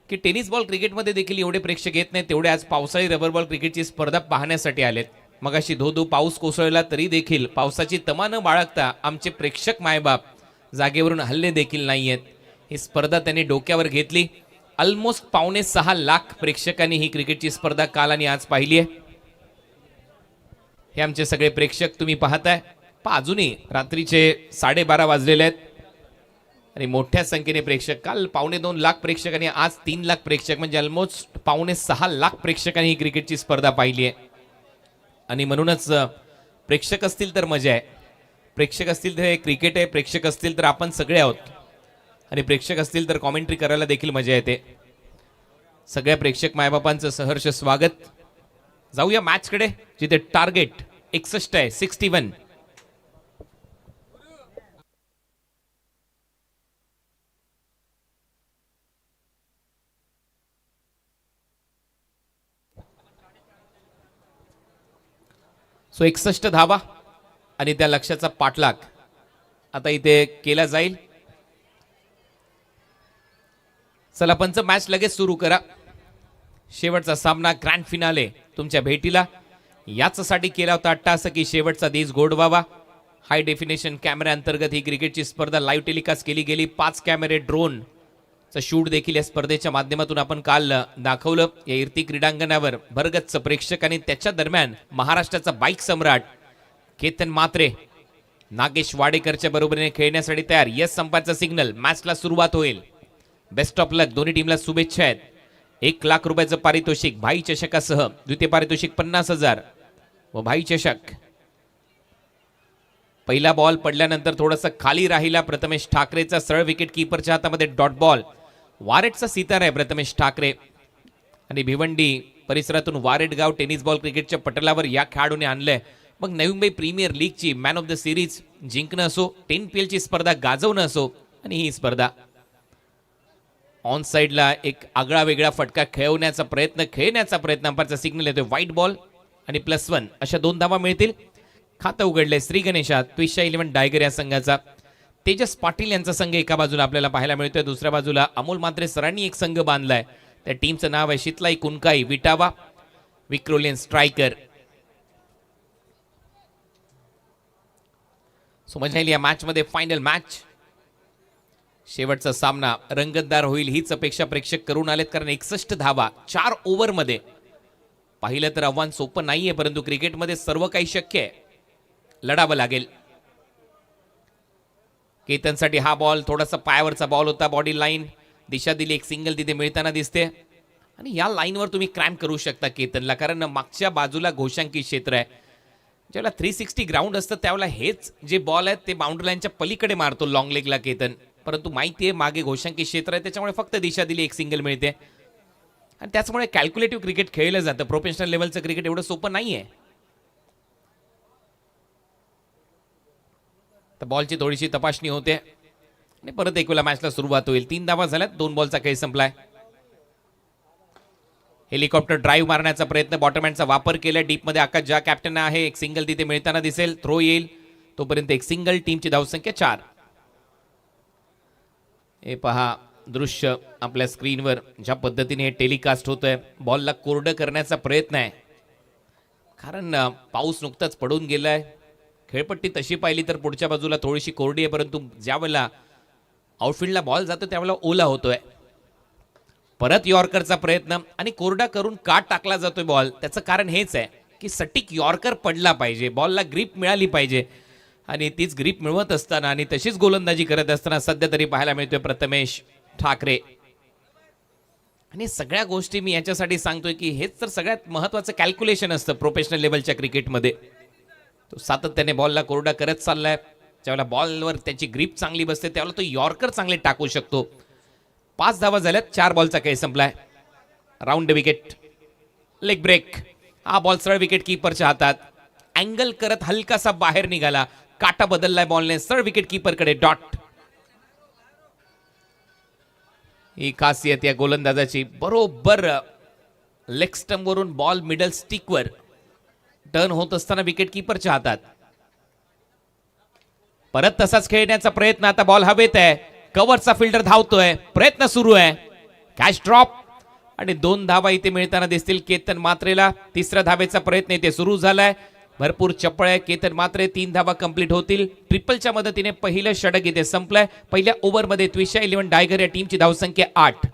की टेनिस बॉल क्रिकेटमध्ये देखील एवढे प्रेक्षक येत नाही तेवढे आज पावसाळी रबर बॉल क्रिकेटची स्पर्धा पाहण्यासाठी आलेत. मगाशी धो पाऊस कोसळला तरी देखील पावसाची तमा न बाळगता आमचे प्रेक्षक मायबाप जागेवरून हल्ले देखील नाही आहेत. ही स्पर्धा त्यांनी डोक्यावर घेतली. ऑलमोस्ट 5.5 लाख प्रेक्षकांनी ही क्रिकेटची स्पर्धा काल आणि आज पाहिली आहे. हे आमचे सगळे प्रेक्षक तुम्ही पाहताय. अजूनही रात्रीचे 12:30 वाजलेले आहेत. आणि मोठ्या संख्येने प्रेक्षक, काल 2.25 लाख प्रेक्षक आणि आज 3 लाख प्रेक्षक, म्हणजे ऑलमोस्ट 5.6 लाख प्रेक्षकांनी ही क्रिकेटची स्पर्धा पाहिली आहे. आणि म्हणूनच प्रेक्षक असतील तर मजा आहे, प्रेक्षक असतील तर हे क्रिकेट आहे, प्रेक्षक असतील तर आपण सगळे आहोत, आणि प्रेक्षक असतील तर कॉमेंट्री करायला देखील मजा येते. सगळ्या प्रेक्षक मायबापांचं सहर्ष स्वागत. जाऊया मॅचकडे, जिथे टार्गेट 61 आहे, 61. सो 61 धावा आणि त्या लक्ष्याचा पाठलाग आता इथे केला जाईल. चला पंच, मॅच लगेच सुरू करा. शेवटचा सामना, ग्रँड फिनाले तुमच्या भेटीला याचसाठी केला होता अट्टास की शेवटचा दिवस गोड व्हावा. हाय डेफिनेशन कॅमेरा अंतर्गत ही क्रिकेटची स्पर्धा लाईव्ह टेलिकास्ट केली गेली. 5 कॅमेरे, ड्रोन चं शूट देखील या स्पर्धेच्या माध्यमातून आपण काल दाखवलं. या इर्ती क्रीडांगणावर भरगच्च प्रेक्षक आणि त्याच्या दरम्यान महाराष्ट्राचा बाईक सम्राट केतन मात्रे नागेश वाडेकरच्या बरोबरीने खेळण्यासाठी तयार. यस संपाचा सिग्नल, मॅचला सुरुवात होईल. बेस्ट ऑफ लक, दोन्ही टीमला शुभेच्छा आहेत. 1 लाख रुपयाचं पारितोषिक, भाई चषकासह द्वितीय पारितोषिक 50,000 व भाई चषक. पहिला बॉल पडल्यानंतर थोडंसं खाली राहिला प्रथमेश ठाकरेचा, सरळ विकेट कीपरच्या हातामध्ये डॉट बॉल. वारेटचा सितार आहे प्रथमेश ठाकरे, आणि भिवंडी परिसरातून वारेट गाव टेनिस बॉल क्रिकेटच्या पटलावर या खेळाडूने आणलंय. मग नवी मुंबई प्रीमियर लीगची मॅन ऑफ द सिरीज जिंकणं असो, 10PL ची स्पर्धा गाजवणं असो, आणि ही स्पर्धा ऑन साईडला एक आगळा वेगळा फटका खेळण्याचा प्रयत्न अंपायरचा सिग्नल येतोय. व्हाईट बॉल आणि +1 अशा 2 धावा मिळतील. खातं उघडलंय श्री गणेशा त्विशा 11 डायगर या संघाचा. तेजस पाटील यांचा संघ एका बाजूला आपल्याला पाहायला मिळतोय, दुसऱ्या बाजूला अमोल मात्रे सरांनी एक संघ बांधलाय. त्या टीमचं नाव आहे शितलाई कुनकाई विटावा विक्रोलियन स्ट्रायकर. सो मजा येईल या मॅच मध्ये. फायनल मॅच, शेवटचा सामना रंगतदार होईल हीच अपेक्षा प्रेक्षक करून आलेत, कारण 61 धावा 4 ओव्हरमध्ये. पाहिलं तर आव्हान सोपं नाहीये, परंतु क्रिकेटमध्ये सर्व काही शक्य आहे, लढावं लागेल. केतनसाठी हा बॉल थोडासा पायावरचा बॉल होता. बॉडी लाईन दिशा दिली, एक सिंगल तिथे मिळताना दिसते, आणि या लाईनवर तुम्ही क्रॅम्प करू शकता केतनला, कारण मागच्या बाजूला घोषांकित क्षेत्र आहे. ज्यावेळेला 360 ग्राउंड असतं त्यावेळेला हेच जे बॉल आहेत ते बाउंड्री लाईनच्या पलीकडे मारतो लॉंग लेगला केतन, परंतु माहिती आहे मागे घोषांकित क्षेत्र आहे, त्याच्यामुळे फक्त दिशा दिली, एक सिंगल मिळते. आणि त्याचमुळे कॅल्क्युलेटिव्ह क्रिकेट खेळलं जातं. प्रोफेशनल लेवलचं क्रिकेट एवढं सोपं नाहीये. तर बॉलची थोडीशी तपासणी होते आणि परत एक वेळा मॅचला सुरुवात होईल. 3 धावा झाल्यात, 2 बॉलचा खेळ संपलाय. हेलिकॉप्टर ड्राईव्ह मारण्याचा प्रयत्न, बॉटमहँडचा वापर केला डीपमध्ये. आकाश ज्या कॅप्टन आहे, एक सिंगल तिथे मिळताना दिसेल. थ्रो येईल, तोपर्यंत एक सिंगल. टीमची धावसंख्या 4. हे पहा दृश्य आपल्या स्क्रीनवर ज्या पद्धतीने हे टेलिकास्ट होतंय. बॉलला कोरडं करण्याचा प्रयत्न आहे, कारण पाऊस नुकताच पडून गेलाय. खेळपट्टी तशी पाहिली तर पुढच्या बाजूला थोडीशी कोरडी आहे, परंतु ज्या वेळेला आउटफील्डला बॉल जातो त्यावेळेला ओला होतोय. परत यॉर्करचा प्रयत्न आणि कोरडा करून काट टाकला जातोय बॉल. त्याचं कारण हेच आहे की सटीक यॉर्कर पडला पाहिजे, बॉलला ग्रीप मिळाली पाहिजे, आणि तीच ग्रीप मिळवत असताना आणि तशीच गोलंदाजी करत असताना सध्या तरी पाहायला मिळतोय प्रथमेश ठाकरे. आणि सगळ्या गोष्टी मी याच्यासाठी सांगतोय की हेच तर सगळ्यात महत्त्वाचं कॅल्क्युलेशन असतं प्रोफेशनल लेवलच्या क्रिकेटमध्ये. तो सातत्याने बॉलला कोरडा करत चाललाय. ज्यावेळेला बॉलवर त्याची ग्रीप चांगली बसते त्यावेळेला तो यॉर्कर चांगले टाकू शकतो. 5 धावा झाल्यात, 4 बॉलचा खेळ संपलाय. Round wicket, leg break. हा बॉल सरळ विकेट कीपरच्या हातात, अँगल करत हलकासा बाहेर निघाला. काटा बदललाय बॉलने, सरळ विकेट कीपरकडे डॉट. ही खासियत या गोलंदाजाची. बरोबर लेग स्टंप वरून बॉल मिडल स्टिकवर टर्न होत असताना विकेट कीपरच्या हातात. परत तसाच खेळण्याचा प्रयत्न. आता बॉल हवेत आहे, कव्हरचा फिल्डर धावतोय, प्रयत्न सुरू आहे. कॅच ड्रॉप आणि 2 धावा इथे मिळताना दिसतील केतन मात्रेला. 3ऱ्या धावेचा प्रयत्न इथे सुरू झालाय. भरपूर चपळ आहे केतन मात्रे. 3 धावा कंप्लीट होतील. ट्रिपलच्या मदतीने पहिलं षटक इथे संपलंय. पहिल्या ओव्हरमध्ये त्विशा 11 डायगर या टीमची धावसंख्या 8.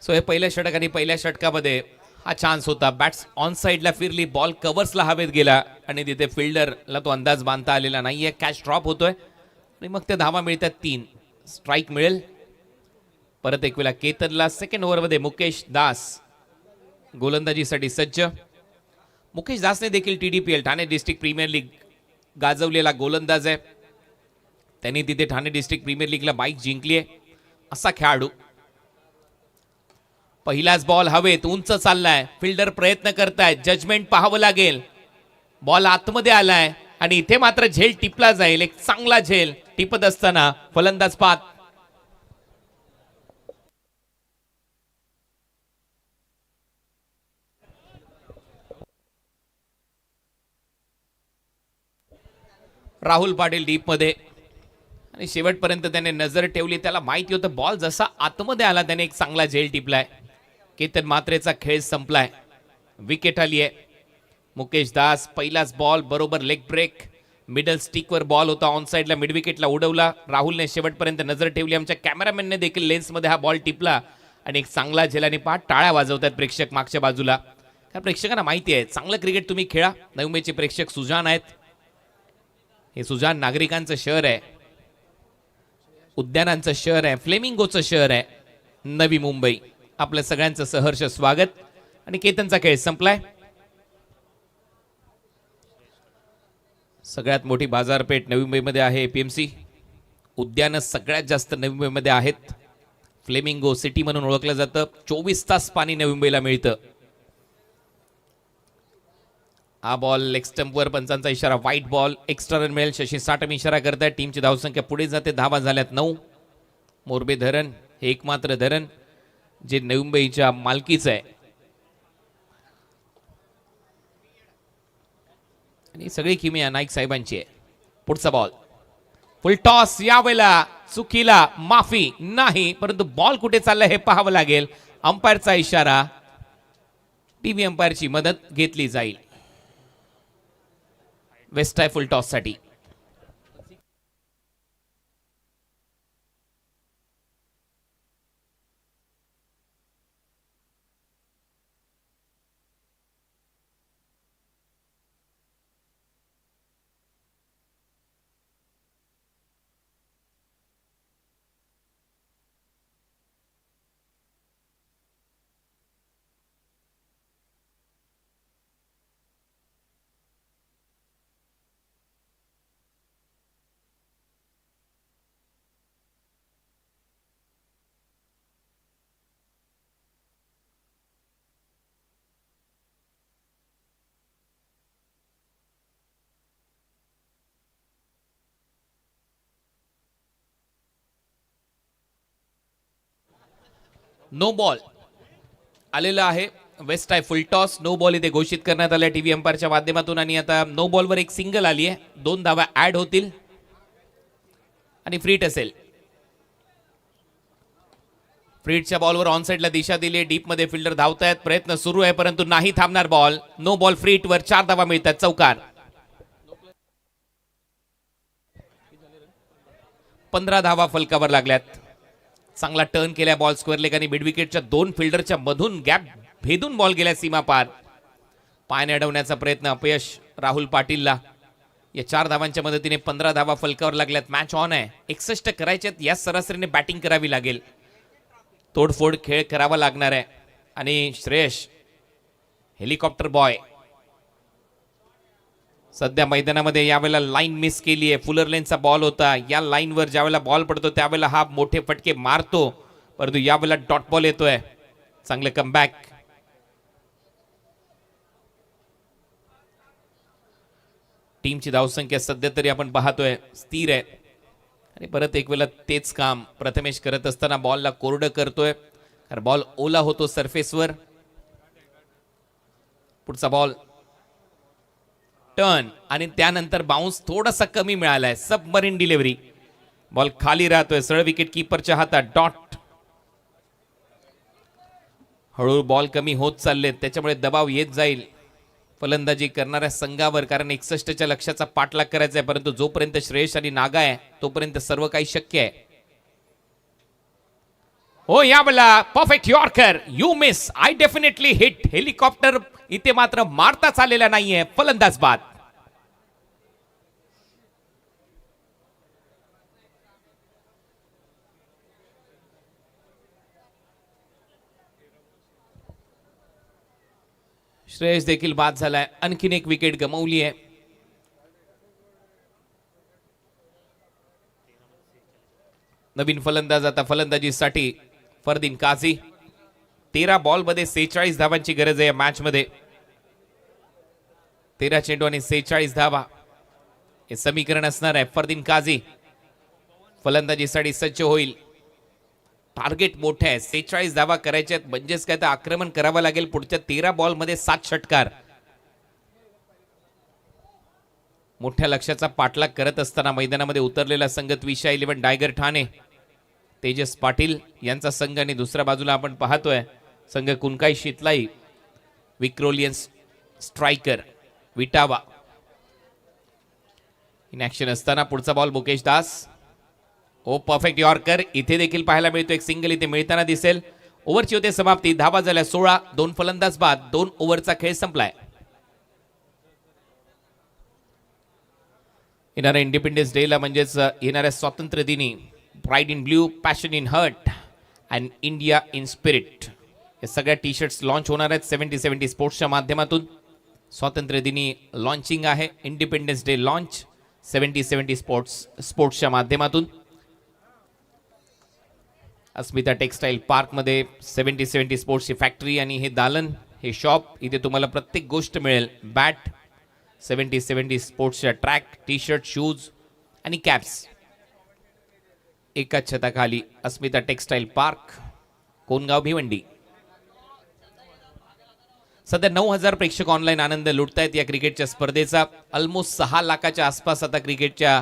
सो हे पहिल्या षटक आणि पहिल्या षटकामध्ये हा चान्स होता. बॅट्स ऑन साईडला फिरली, बॉल कव्हर्सला हवेत गेला आणि तिथे फिल्डरला तो अंदाज बांधता आलेला नाहीये. कॅच ड्रॉप होतोय आणि मग ते धावा मिळतात 3. स्ट्राईक मिळेल परत एक वेळा केतनला. सेकंड ओव्हरमध्ये मुकेश दास गोलंदाजीसाठी सज्ज. मुकेश दासने देखील TDPL Thane district premier league गाजवलेला गोलंदाज आहे. त्यांनी तिथे ठाणे डिस्ट्रिक्ट प्रीमियर लीगला बाईक जिंकली आहे असा खेळाडू. पहिलाच बॉल हवेत उंच चाललाय, फिल्डर प्रयत्न करतायत, जजमेंट पाहावं लागेल. बॉल आतमध्ये आलाय आणि इथे मात्र झेल टिपला जाईल. एक चांगला झेल टिपत असताना फलंदाज पात. राहुल पाटील डीप मध्ये आणि शेवटपर्यंत त्याने नजर ठेवली. त्याला माहिती होतं बॉल जसा आतमध्ये आला त्याने एक चांगला झेल टिपलाय. केतन मात्रेचा खेळ संपलाय. विकेट आली आहे. मुकेश दास पहिलाच बॉल बरोबर लेग ब्रेक, मिडल स्टिकवर बॉल होता, ऑन साईडला मिड विकेटला उडवला. राहुलने शेवटपर्यंत नजर ठेवली. आमच्या कॅमेरामॅनने देखील लेन्समध्ये हा बॉल टिपला आणि एक चांगला झेलाने पाठ. टाळ्या वाजवतात प्रेक्षक मागच्या बाजूला. कारण प्रेक्षकांना माहिती आहे चांगलं क्रिकेट तुम्ही खेळा. नवी मुंबईचे प्रेक्षक सुजान आहेत. हे सुजान नागरिकांचं शहर आहे, उद्यानांचं शहर आहे, फ्लेमिंगोचं शहर आहे नवी मुंबई. आपल्या सगळ्यांचं सहर्ष स्वागत. आणि केतनचा खेळ संपलाय. सगळ्यात मोठी बाजारपेठ नवी मुंबईमध्ये आहे APMC. उद्यानं सगळ्यात जास्त नवी मुंबईमध्ये आहेत. फ्लेमिंगो सिटी म्हणून ओळखलं जातं. 24 तास पाणी नवी मुंबईला मिळतं. हा बॉल लेग स्टंपवर, पंचांचा इशारा व्हाईट बॉल. एक्स्ट्रा रन मिळेल. शशी साठम इशारा करतायत. टीमची धावसंख्या पुढे जाते. धावा झाल्यात 9. मोरबे धरण हे एकमात्र धरण जे नवी मुंबईच्या मालकीचं आहे आणि सगळी किमया नाईक साहेबांची आहे. पुढचा बॉल फुल टॉस. यावेळेला चुकीला माफी नाही, परंतु बॉल कुठे चाललाय हे पाहावं लागेल. अंपायरचा इशारा, टीव्ही अंपायरची मदत घेतली जाईल. वेस्ट आहे फुल टॉस साठी. नो बॉल आलेला आहे. वेस्ट आहे फुल टॉस. नो बॉल इथे घोषित करण्यात आल्या टीव्ही अंपायरच्या माध्यमातून. आणि आता नो बॉलवर एक सिंगल आली आहे. 2 धावा ऍड होतील आणि फ्रीट असेल. फ्रीटच्या बॉलवर ऑन साइडला दिशा दिली. डीप मध्ये फिल्डर धावतायत. प्रयत्न सुरू आहे परंतु नाही थांबणार बॉल. No ball. फ्रीटवर 4 धावा मिळतात. चौकार. 15 धावा फलकावर लागल्यात. चांगला टर्न केला बॉल स्क्वेअर लेग आणि मिड विकेटच्या 2 फिल्डरच्या मधून गॅप भेदून बॉल गेला सीमा पार. पायाने अडवण्याचा प्रयत्न अपयश राहुल पाटीलला. या 4 धावांच्या मदतीने 15 धावा फलकावर लागल्यात. मॅच ऑन आहे. 61 करायच्यात. या सरासरीने बॅटिंग करावी लागेल. तोडफोड खेळ करावा लागणार आहे. आणि श्रेयश हेलिकॉप्टर बॉय सध्या मैदानामध्ये यावेळेला लाईन मिस केली आहे. फुलर लेनचा बॉल होता. या लाईनवर ज्यावेळेला बॉल पडतो त्यावेळेला हा मोठे फटके मारतो, परंतु यावेळेला डॉट बॉल येतोय. चांगलं कमबॅक. टीमची धावसंख्या सध्या तरी आपण पाहतोय स्थिर आहे. आणि परत एक वेळेला तेच काम प्रथमेश करत असताना बॉलला कोरडं करतोय, कारण बॉल ओला होतो सरफेसवर. पुढचा बॉल टर्न आणि त्यानंतर बाउन्स थोडासा कमी मिळालाय. Submarine delivery. बॉल खाली राहतोय. सरळ विकेट कीपरच्या हातात. डॉट. हळूहळू बॉल कमी होत चाललेत, त्याच्यामुळे दबाव येत जाईल फलंदाजी करणाऱ्या संघावर, कारण 61च्या लक्ष्याचा पाठलाग करायचा आहे. परंतु जोपर्यंत श्रेयश आणि नागा आहे तोपर्यंत सर्व काही शक्य आहे. हो यावला perfect yorker, you miss, I definitely hit. Helicopter इथे मात्र मारताच आलेला नाहीये. फलंदाज बाद. श्रेयस देखील बाद झालाय. आणखीन एक विकेट गमावली आहे. नवीन फलंदाज आता फलंदाजीसाठी फरदीन काझी. 13 बॉल मध्ये 46 धावांची गरज आहे या मॅच मध्ये. 13 चेंडू आणि 46 धावा हे समीकरण असणार आहे. फरदीन काझी फलंदाजीसाठी सज्ज होईल. टार्गेट मोठे आहे. 46 धावा करायचे म्हणजेच काय तर आक्रमण करावं लागेल. पुढच्या 13 बॉल मध्ये 7 षटकार. मोठ्या लक्ष्याचा पाठलाग करत असताना मैदानामध्ये उतरलेला संघ त्विशा 11 डायगर ठाणे. तेजस पाटील यांचा संघ आणि दुसऱ्या बाजूला आपण पाहतोय संघ कुनकाई Shitlai. विक्रोलियन striker Vitawa. In action असताना पुढचा बॉल मुकेश दास. ओ परफेक्ट यॉर्कर इथे देखील पाहायला मिळतो. एक सिंगल इथे मिळताना दिसेल. ओव्हरची होते समाप्ती. धावा झाल्या 16. 2 फलंदाज बाद. 2 ओव्हरचा खेळ संपलाय. येणाऱ्या इंडिपेंडन्स डेला म्हणजेच येणाऱ्या स्वातंत्र्य दिनी pride in blue, passion in heart and India in spirit या सगळ्या टी शर्ट्स लॉन्च होणार आहेत 70-70 स्पोर्ट्सच्या माध्यमातून. स्वातंत्र्य दिनी लॉन्चिंग आहे. इंडिपेंडन्स डे लॉन्च 70-70 स्पोर्ट्सच्या माध्यमातून. अस्मिता टेक्सटाईल पार्क मध्ये 70-70 स्पोर्ट्सची फॅक्टरी आणि हे दालन, हे शॉप, इथे तुम्हाला प्रत्येक गोष्ट मिळेल. बॅट, 70-70 स्पोर्ट्सच्या ट्रॅक, टी शर्ट, शूज आणि कॅप्स एकाच छताखाली. Asmita textile park, Kongaon, Bhiwandi. सध्या 9,000 प्रेक्षक ऑनलाईन आनंद लुटतायत या क्रिकेटच्या स्पर्धेचा. ऑलमोस्ट 6 लाखाच्या आसपास आता क्रिकेटच्या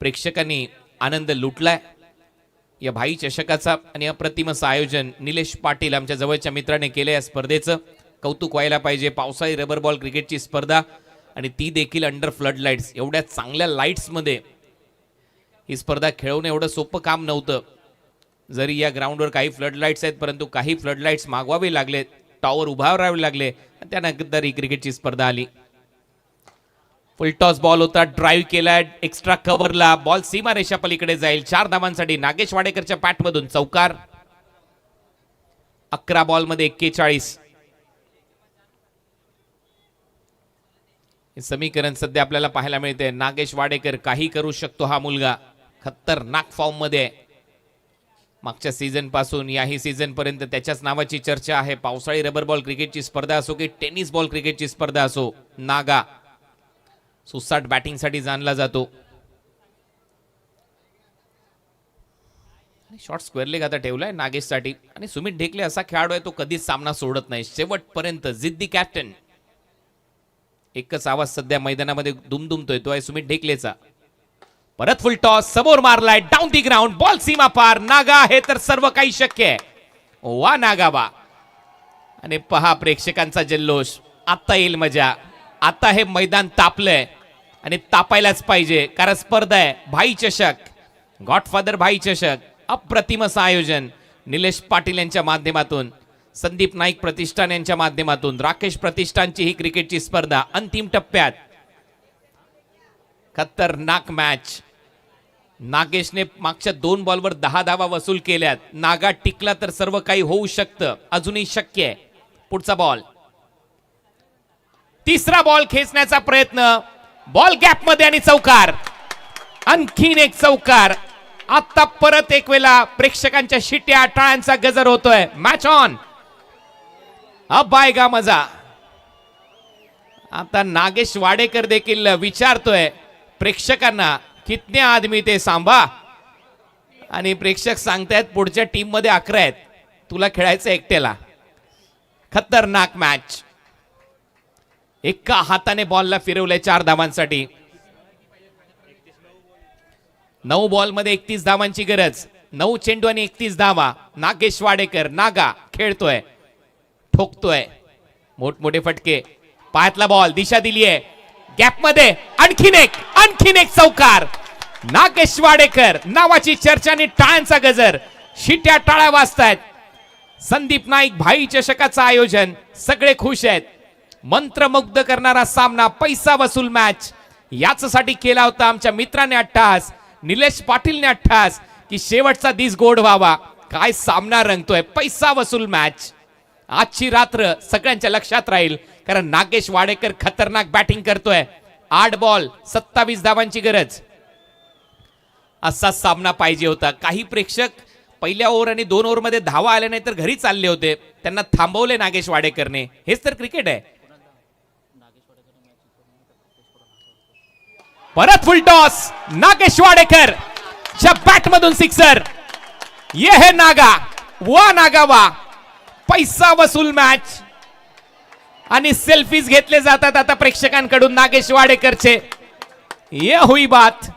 प्रेक्षकांनी आनंद लुटलाय या भाई चषकाचा. आणि अप्रतिम असं आयोजन निलेश पाटील आमच्या जवळच्या मित्राने केलं या स्पर्धेचं. कौतुक व्हायला पाहिजे. पावसाळी रबर बॉल क्रिकेटची स्पर्धा आणि ती देखील अंडर फ्लड लाईट्स. एवढ्या चांगल्या लाईट्समध्ये ही स्पर्धा खेळवणं एवढं सोपं काम नव्हतं. जरी या ग्राउंडवर काही फ्लड लाईट्स आहेत परंतु काही फ्लड लाईट्स मागवावे लागले, टॉवर उभारावे लागले. त्यानंतर ही क्रिकेटची स्पर्धा आली. फुल टॉस बॉल होता. ड्राईव्ह केला एक्स्ट्रा कव्हरला. बॉल सीमारेषा पलीकडे जाईल. 4 धावांसाठी नागेश वाडेकरच्या पॅटमधून चौकार. 11 बॉल मध्ये 41. हे समीकरण सध्या आपल्याला पाहायला मिळते. नागेश वाडेकर काही करू शकतो हा मुलगा. खतरनाक फॉर्म मध्ये मागच्या सीझन पासून याही सीझन पर्यंत त्याच्याच नावाची चर्चा आहे. पावसाळी रबर बॉल क्रिकेटची स्पर्धा असो की टेनिस बॉल क्रिकेटची स्पर्धा असो, नागा सुसाट बॅटिंगसाठी जाणला जातो. शॉर्ट स्क्वेअर लेग आता ठेवलाय नागेशसाठी. आणि सुमित ढेकले असा खेळाडू आहे तो कधीच सामना सोडत नाही. शेवटपर्यंत जिद्दी कॅप्टन. एकच आवाज सध्या मैदानामध्ये दुमदुमतोय, तो आहे सुमित ढेकलेचा. परत फुल टॉस समोर मारलाय. Down the ground. बॉल सीमा पार. नागा आहे तर सर्व काही शक्य आहे. वा नागा वा. आणि पहा प्रेक्षकांचा जल्लोष. आता येईल मजा. आता हे मैदान तापलंय आणि तापायलाच पाहिजे कारण स्पर्धा आहे. भाई चषक, गॉडफादर भाई चषक. अप्रतिम असं आयोजन निलेश पाटील यांच्या माध्यमातून, संदीप नाईक प्रतिष्ठान यांच्या माध्यमातून, राकेश प्रतिष्ठानची ही क्रिकेटची स्पर्धा अंतिम टप्प्यात. खतरनाक मॅच. नागेशने मागच्या 2 बॉलवर 10 धावा वसूल केल्यात. नागा टिकला तर सर्व काही होऊ शकतं. अजूनही शक्य आहे. पुढचा बॉल. तिसरा बॉल खेचण्याचा प्रयत्न. बॉल गॅप मध्ये आणि चौकार. आणखीन एक चौकार. आता परत एक वेळा प्रेक्षकांच्या शिट्या, टाळ्यांचा गजर होतोय. Match on. अब आएगा मजा. आता नागेश वाडेकर देखील विचारतोय प्रेक्षकांना कितने आदमी ते सांभा. आणि प्रेक्षक सांगतायत पुढच्या टीम मध्ये 11 आहेत, तुला खेळायचं एकट्याला. खतरनाक मॅच. एका हाताने बॉलला फिरवलंय 4 धावांसाठी. 9 बॉल मध्ये 31 धावांची गरज. 9 चेंडू आणि 31 धावा. नागेश वाडेकर नागा खेळतोय, ठोकतोय मोठमोठे फटके. पायातला बॉल, दिशा दिलीये गॅप मध्ये. आणखीन एक चौकार. नागेश वाडेकर नावाची चर्चा आणि टाळ्यांचा गजर. शिट्या टाळ्या वाजतायत. संदीप नाईक भाई चषकाचं आयोजन, सगळे खुश आहेत. मंत्रमुग्ध करणारा सामना, पैसा वसूल मॅच याच्यासाठी केला होता आमच्या मित्राने अट्टहास, निलेश पाटीलने अट्टहास की शेवटचा दिस गोड व्हावा. काय सामना रंगतोय, पैसा वसूल मॅच. आजची रात्र सगळ्यांच्या लक्षात राहील, कारण नागेश वाडेकर खतरनाक बॅटिंग करतोय. 8 बॉल 27 धावांची गरज. असा सामना पाहिजे होता. काही प्रेक्षक पहिल्या ओव्हर आणि 2 ओव्हर मध्ये धावा आल्या नाही तर घरी चालले होते, त्यांना थांबवले नागेश वाडेकरने. हेच तर क्रिकेट आहे. परत फुल टॉस, नागेश वाडेकर च्या बॅट मधून सिक्सर. ये है नागा, वा नागा वा. पैसा वसूल मॅच आणि सेल्फीज घेतले जातात आता प्रेक्षकांकडून नागेश वाडेकरचे. ये हुई बात,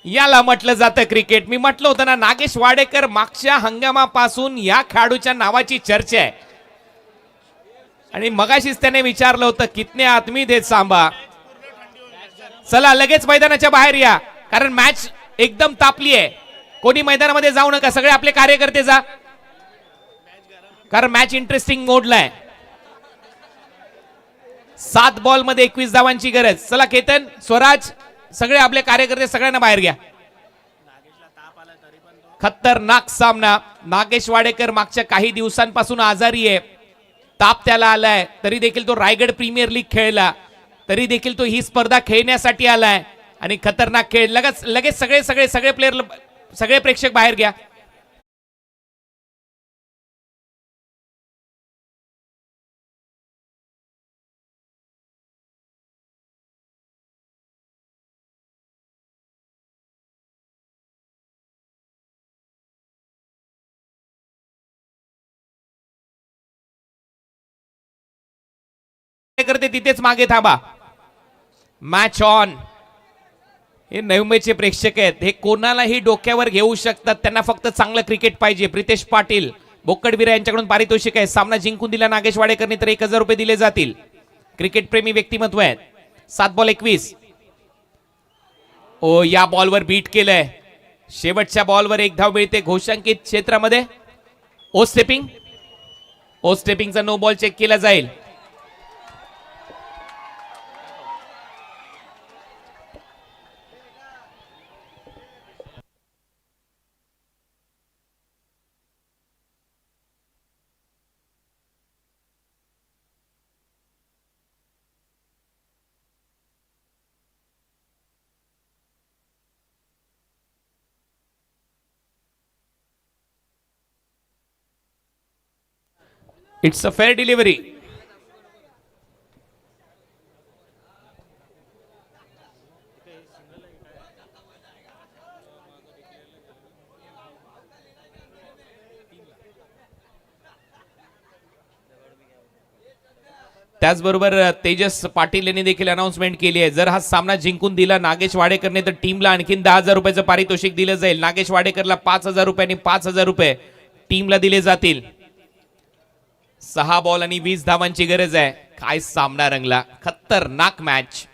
याला म्हटलं जातं क्रिकेट. मी म्हटलं होतं ना, नागेश वाडेकर मागच्या हंगामापासून या खेळाडूच्या नावाची चर्चा आहे. आणि मगाशीच त्याने विचारलं होतं, कितने आदमी थे सांबा. चला लगेच मैदानाच्या बाहेर या, कारण मॅच एकदम तापली आहे. कोणी मैदानामध्ये जाऊ नका, सगळे आपले कार्यकर्ते जा, कारण मॅच इंटरेस्टिंग मोडला आहे. 7 बॉल मध्ये 21 धावांची गरज. चला केतन, स्वराज, सगळे आपले कार्यकर्ते सगळ्यांना बाहेर घ्या. खतरनाक सामना. नागेश वाडेकर मागच्या काही दिवसांपासून आजारी आहे, ताप त्याला आलाय. तरी देखील तो रायगड प्रीमियर लीग खेळला, तरी देखील तो ही स्पर्धा खेळण्यासाठी आलाय आणि खतरनाक खेळ. लगेच सगळे सगळे सगळे प्लेयर, सगळे प्रेक्षक बाहेर घ्या. करते तिथेच मागे थांबा. Match on. हे नवमेचे प्रेक्षक आहेत, हे कोणालाही डोक्यावर घेऊ शकतात, त्यांना फक्त चांगलं क्रिकेट पाहिजे. प्रितेश पाटील बोक्कडविरा यांच्याकडून पारितोषिक आहे. सामना जिंकून दिला नागेश वाडेकरनी तर 1000 रुपये दिले जातील. क्रिकेट प्रेमी व्यक्तिमत्व आहेत. 7 बॉल 21. ओ, या बॉलवर बीट केलंय. शेवटच्या बॉलवर 1 धाव मिळते घोषांकित क्षेत्रामध्ये. ओ स्टेपिंगचा नो बॉल चेक केला जाईल. It's a fair delivery. त्याचबरोबर तेजस पाटील यांनी देखील अनाउन्समेंट केली आहे, जर हा सामना जिंकून दिला नागेश वाडेकरने तर टीमला आणखीन 10,000 रुपयाचं पारितोषिक दिलं जाईल. नागेश वाडेकरला 5,000 रुपये आणि 5,000 रुपये टीमला दिले जातील. 6 बॉल आणि 20 धावांची गरज आहे. काय सामना रंगला, खतरनाक मॅच.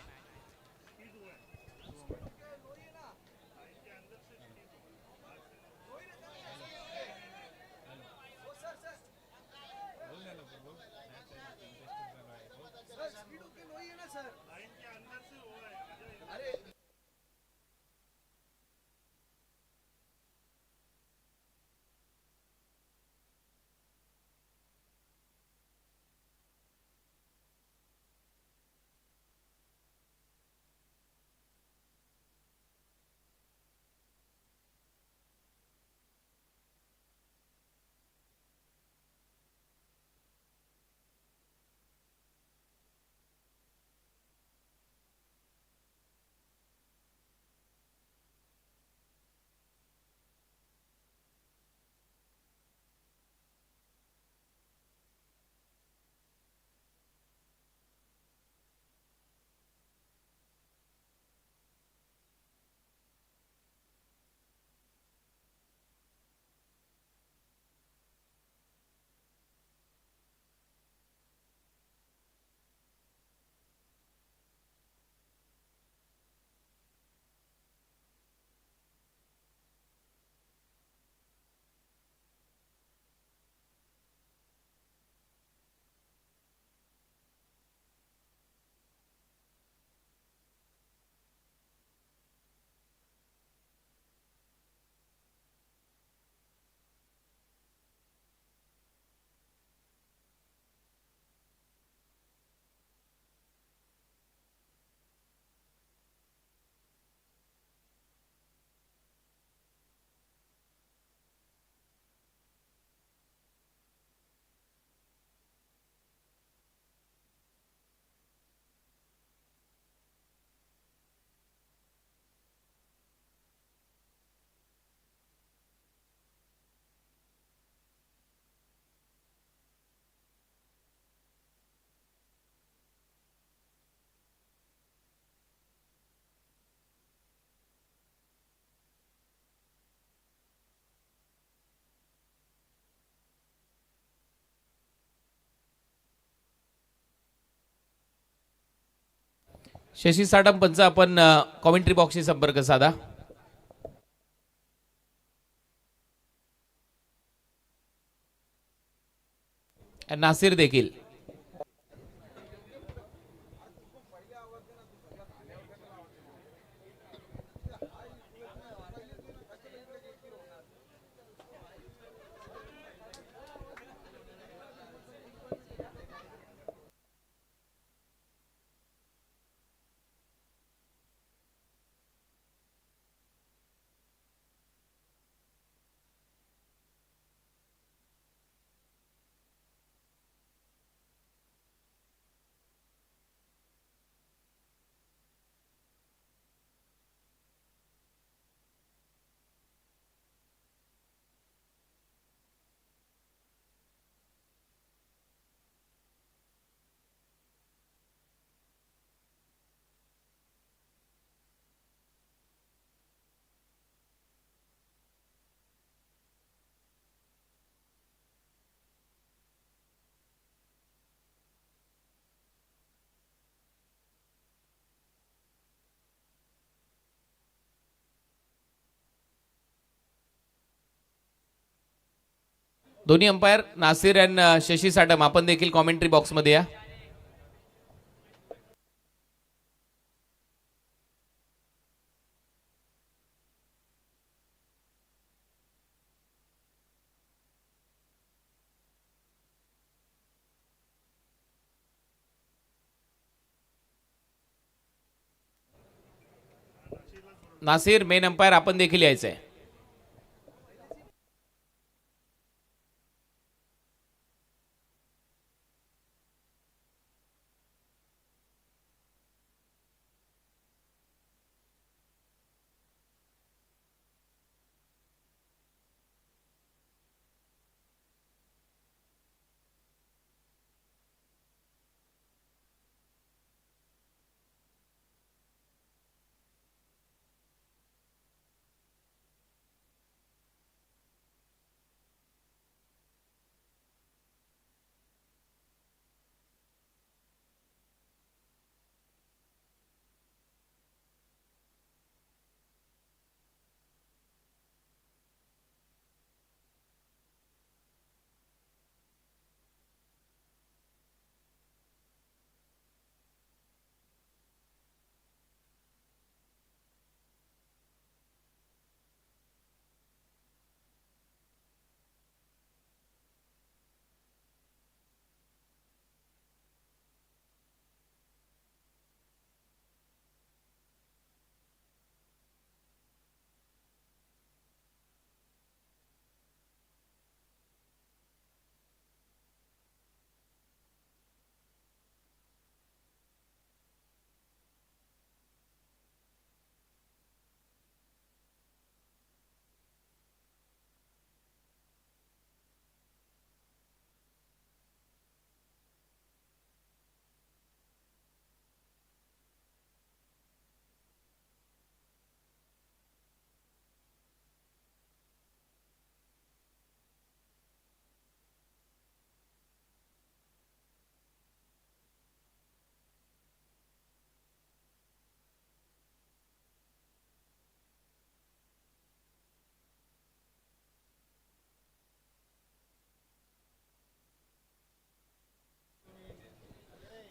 शशी साडम पंच आपण कॉमेंट्री बॉक्सशी संपर्क साधा. नासिर देखील. दोन्ही अंपायर नासिर अँड शशी साडम आपण देखील कॉमेंट्री बॉक्समध्ये या. नासिर मेन अंपायर आपण देखील यायचंय.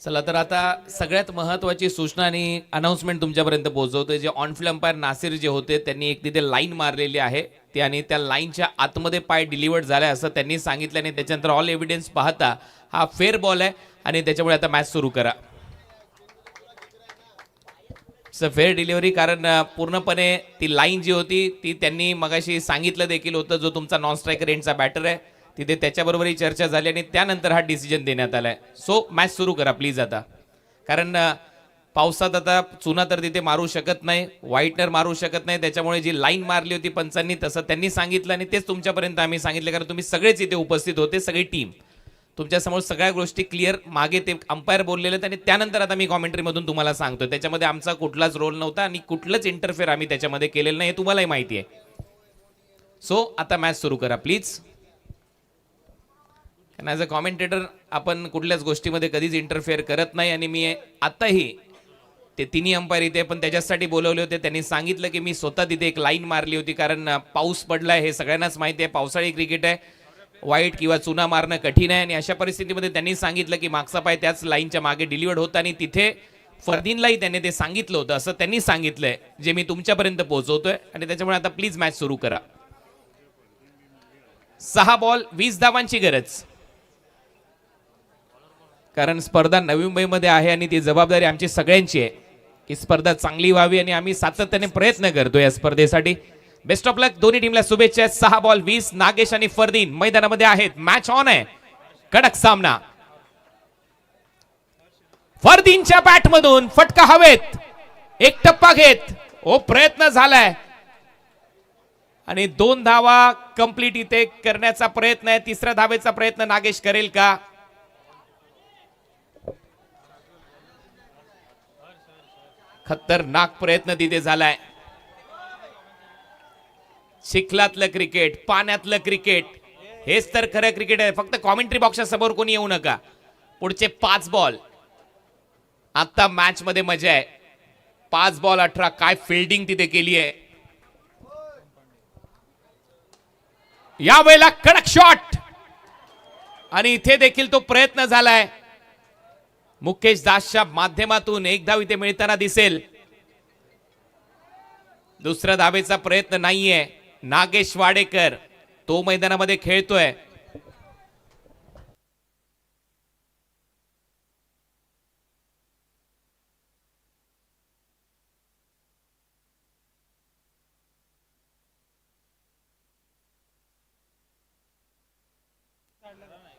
चला तर आता सगळ्यात महत्वाची सूचना आणि अनाउन्समेंट तुमच्यापर्यंत पोहोचवतोय. जे ऑन फील्ड अंपायर नासिर जे होते त्यांनी एक तिथे लाईन मारलेली आहे ती आणि त्या लाईनच्या आतमध्ये पाय डिलिव्हर्ड झालाय असं त्यांनी सांगितलं आणि त्याच्यानंतर ऑल एव्हिडन्स पाहता हा फेअर बॉल आहे आणि त्याच्यामुळे आता मॅच सुरू करा. फेअर डिलिव्हरी कारण पूर्णपणे ती लाईन जी होती ती त्यांनी मगाशी सांगितलं देखील होतं. जो तुमचा नॉन स्ट्रायकर एंडचा बॅटर आहे तिथे त्याच्याबरोबरही चर्चा झाली आणि त्यानंतर हा डिसिजन देण्यात आलाय. सो मॅच सुरू करा प्लीज आता. कारण पावसात आता चुना तर तिथे मारू शकत नाही, व्हाईटनर मारू शकत नाही, त्याच्यामुळे जी लाईन मारली होती पंचांनी तसं त्यांनी सांगितलं आणि तेच तुमच्यापर्यंत आम्ही सांगितलं. कारण तुम्ही सगळेच इथे उपस्थित होते, सगळी टीम तुमच्यासमोर सगळ्या गोष्टी क्लिअर मागे ते अंपायर बोललेले आहेत आणि त्यानंतर आता मी कॉमेंट्रीमधून तुम्हाला सांगतो. त्याच्यामध्ये आमचा कुठलाच रोल नव्हता आणि कुठलंच इंटरफेअर आम्ही त्याच्यामध्ये केलेलं नाही हे तुम्हालाही माहिती आहे. सो आता मॅच सुरू करा प्लीज. ॲज अ कॉमेंटेटर आपण कुठल्याच गोष्टीमध्ये कधीच इंटरफेअर करत नाही आणि मी आताही ते तिन्ही अंपायर इथे पण त्याच्यासाठी बोलवले होते. त्यांनी सांगितलं की मी स्वतः तिथे एक लाईन मारली होती, कारण पाऊस पडलाय हे सगळ्यांनाच माहिती आहे. पावसाळी क्रिकेट आहे, वाईट किंवा चुना मारणं कठीण आहे आणि अशा परिस्थितीमध्ये त्यांनी सांगितलं की मागचा पाय त्याच लाईनच्या मागे डिलिव्हर्ड होता आणि तिथे फरदीनलाही त्यांनी ते सांगितलं होतं असं त्यांनी सांगितलंय, जे मी तुमच्यापर्यंत पोहोचवतोय. आणि त्याच्यामुळे आता प्लीज मॅच सुरू करा. 6 बॉल 20 धावांची गरज, कारण स्पर्धा नवी मुंबईमध्ये आहे आणि ती जबाबदारी आमची सगळ्यांची आहे की स्पर्धा चांगली व्हावी आणि आम्ही सातत्याने प्रयत्न करतो या स्पर्धेसाठी. बेस्ट ऑफ लक दोन्ही टीमला शुभेच्छा. 6 बॉल 20, नागेश आणि फरदीन मैदानामध्ये आहेत. मॅच ऑन आहे, कडक सामना. फरदीनच्या बॅट मधून फटका हवेत, एक टप्पा घेत प्रयत्न झालाय आणि 2 धावा कंप्लीट इथे करण्याचा प्रयत्न आहे. तिसऱ्या धावेचा प्रयत्न नागेश करेल का? खतरनाक प्रयत्न तिथे झालाय. चिखलातलं क्रिकेट, पाण्यातलं क्रिकेट, हेच तर खरं क्रिकेट आहे. फक्त कॉमेंट्री बॉक्सच्या समोर कोणी येऊ नका. पुढचे 5 बॉल. आता मॅच मध्ये मजा आहे. 5 बॉल 18. काय फिल्डिंग तिथे केली आहे. यावेळेला कडक शॉट आणि इथे देखील तो प्रयत्न झालाय. मुकेश दासच्या माध्यमातून एक धाव इथे मिळताना दिसेल. दुसऱ्या धावेचा प्रयत्न नाहीये. नागेश वाडेकर तो मैदानामध्ये खेळतोय.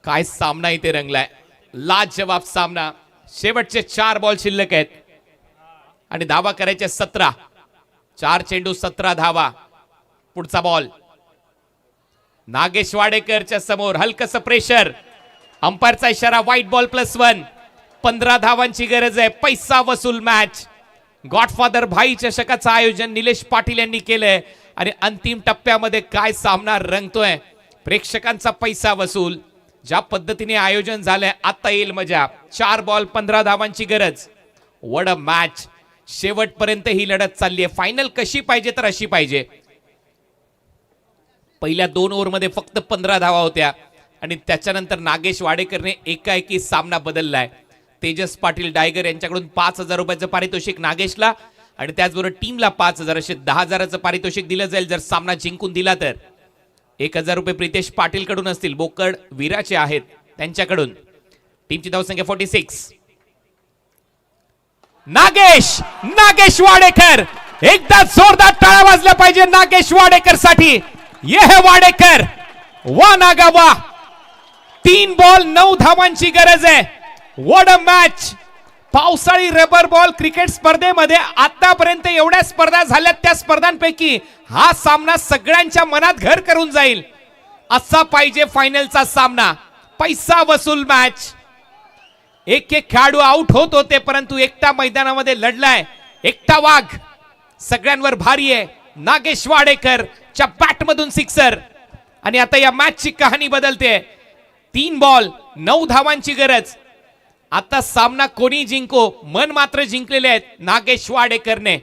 काय सामना इथे रंगलाय. लाजवाब सामना. शेवटचे 4 बॉल शिल्लक आहेत आणि धावा करायचे 17. 4 चेंडू 17 धावा. पुढचा बॉल नागेश वाडेकरच्या समोर. हलकसं प्रेशर. अंपायरचा इशारा व्हाईट बॉल +1. 15 धावांची गरज आहे. पैसा वसूल मॅच. गॉडफादर भाई चषकाचं आयोजन निलेश पाटील यांनी केलंय आणि अंतिम टप्प्यामध्ये काय सामना रंगतोय. प्रेक्षकांचा पैसा वसूल. ज्या पद्धतीने आयोजन झालंय आता येईल मजा. 4 बॉल 15 धावांची गरज. What a match. शेवटपर्यंत ही लढत चालली आहे. फायनल कशी पाहिजे तर अशी पाहिजे. पहिल्या 2 ओव्हरमध्ये फक्त 15 धावा होत्या आणि त्याच्यानंतर नागेश वाडेकरने एकाएकी सामना बदललाय. तेजस पाटील डायगर यांच्याकडून 5,000 रुपयाचं पारितोषिक नागेशला आणि त्याचबरोबर टीमला 5,000 असे 10,000चं पारितोषिक दिलं जाईल जर सामना जिंकून दिला तर. 1,000 रुपये प्रितेश पाटील कडून असतील. बोकड वीराचे आहेत त्यांच्याकडून. टीमची धावसंख्या 46. नागेश वाडेकर. एकदा जोरदार टाळ्या वाजल्या पाहिजे नागेश वाडेकर साठी. ये है वाडेकर. वा नागा वा. 3 बॉल 9 धावांची गरज आहे. What a match. पावसाळी रबर बॉल क्रिकेट स्पर्धेमध्ये आतापर्यंत एवढ्या स्पर्धा झाल्यात त्या स्पर्धांपैकी हा सामना सगळ्यांच्या मनात घर करून जाईल. असा पाहिजे फायनलचा सामना. पैसा वसूल मॅच. एक खेळाडू आउट होत होते परंतु एकटा मैदानामध्ये लढलाय. एकटा वाघ सगळ्यांवर भारी आहे. नागेश वाडेकरच्या बॅट मधून 6 आणि आता या मॅचची कहाणी बदलते. 3 बॉल 9 धावांची गरज. आता सामना कोणी जिंको मन मात्र जिंकलेले आहेत नागेश वाडेकरने.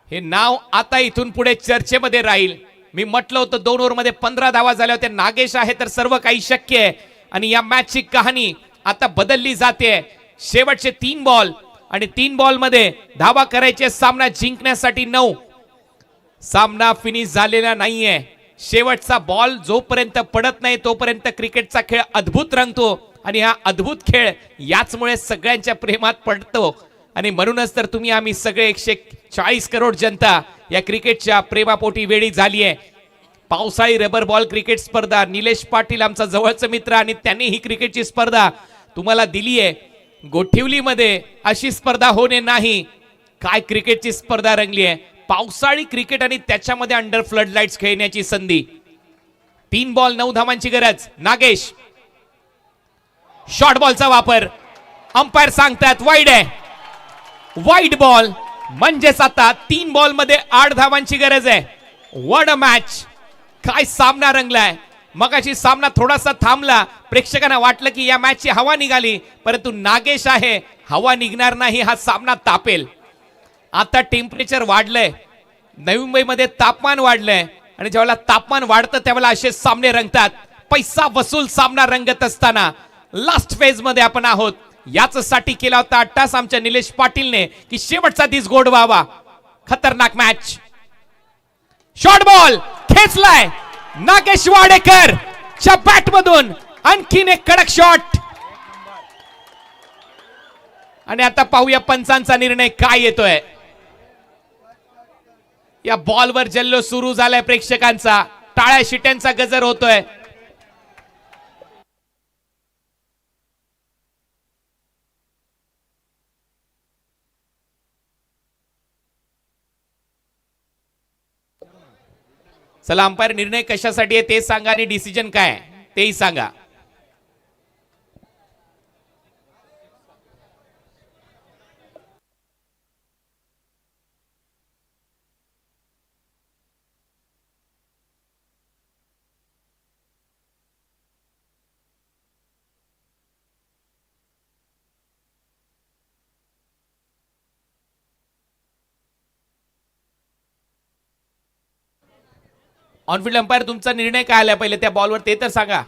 हे नाव आता इथून पुढे चर्चेमध्ये राहील. मी म्हटलं होतं 2 ओव्हरमध्ये 15 धावा झाल्या होत्या. नागेश आहे तर सर्व काही शक्य आहे आणि या मॅचची कहाणी आता बदलली जाते. शेवटचे 3 बॉल आणि 3 बॉल मध्ये धावा करायचे. सामना जिंकण्यासाठी 9. सामना फिनिश झालेला नाहीये. शेवटचा बॉल जोपर्यंत पडत नाही तोपर्यंत क्रिकेटचा खेळ अद्भुत रंगतो आणि हा अद्भुत खेळ याचमुळे सगळ्यांच्या प्रेमात पडतो आणि म्हणूनच तर तुम्ही आम्ही सगळे 140 करोड जनता या क्रिकेटच्या प्रेमापोटी वेळी झाली आहे. पावसाळी रबर बॉल क्रिकेट स्पर्धा. निलेश पाटील आमचा जवळचा मित्र आणि त्यांनी ही क्रिकेटची स्पर्धा तुम्हाला दिली आहे. गोठिवलीमध्ये अशी स्पर्धा होणे नाही. काय क्रिकेटची स्पर्धा रंगली आहे. पावसाळी क्रिकेट आणि त्याच्यामध्ये अंडर फ्लड लाईट्स खेळण्याची संधी. 3 बॉल 9 धावांची गरज. नागेश. शॉर्ट बॉलचा वापर. अंपायर सांगतात वाईड आहे. वाईड बॉल म्हणजेच आता 3 बॉल मध्ये 8 धावांची गरज आहे. What a match. काय सामना रंगलाय. मगाशी सामना थोडासा थांबला, प्रेक्षकांना वाटलं की या मॅचची हवा निघाली, परंतु नागेश आहे, हवा निघणार नाही, हा सामना तापेल. आता टेम्परेचर वाढलंय, नवी मुंबईमध्ये तापमान वाढलंय आणि ज्यावेळेला तापमान वाढतं त्यावेळेला असे सामने रंगतात. पैसा वसूल सामना रंगत असताना लास्ट फेज मध्ये आपण आहोत. याच साठी केला होता अट्टास आमच्या निलेश पाटीलने की शेवटचा दिस गोड व्हावा. खतरनाक मॅच. शॉर्ट बॉल खेचलाय नागेश वाडेकर च्या बॅट मधून, आणखीन एक कडक शॉट. आणि आता पाहूया पंचांचा निर्णय काय येतोय. या बॉलवर जल्लोष सुरू झालाय प्रेक्षकांचा, टाळ्या शिट्यांचा गजर होतोय. चला, अंपायर निर्णय कशासाठी आहे ते सांगा आणि डिसिजन काय तेही सांगा. ऑनफिल्ड अंपायर तुमचा निर्णय काय आलाय पहिले त्या बॉलवर ते तर सांगा.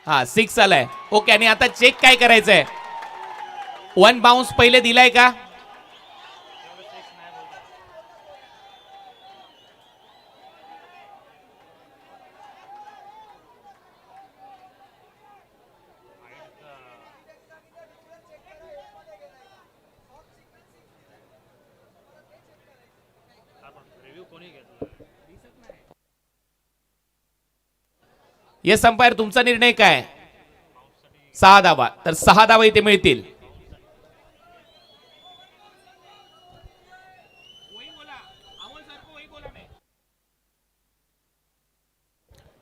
हा 6 आलाय. ओके, आणि आता चेक काय करायचंय. 1 बाउन्स पहिले दिलाय का. येस अंपायर तुमचा निर्णय काय. 6 धावा, तर 6 धावा इथे मिळतील.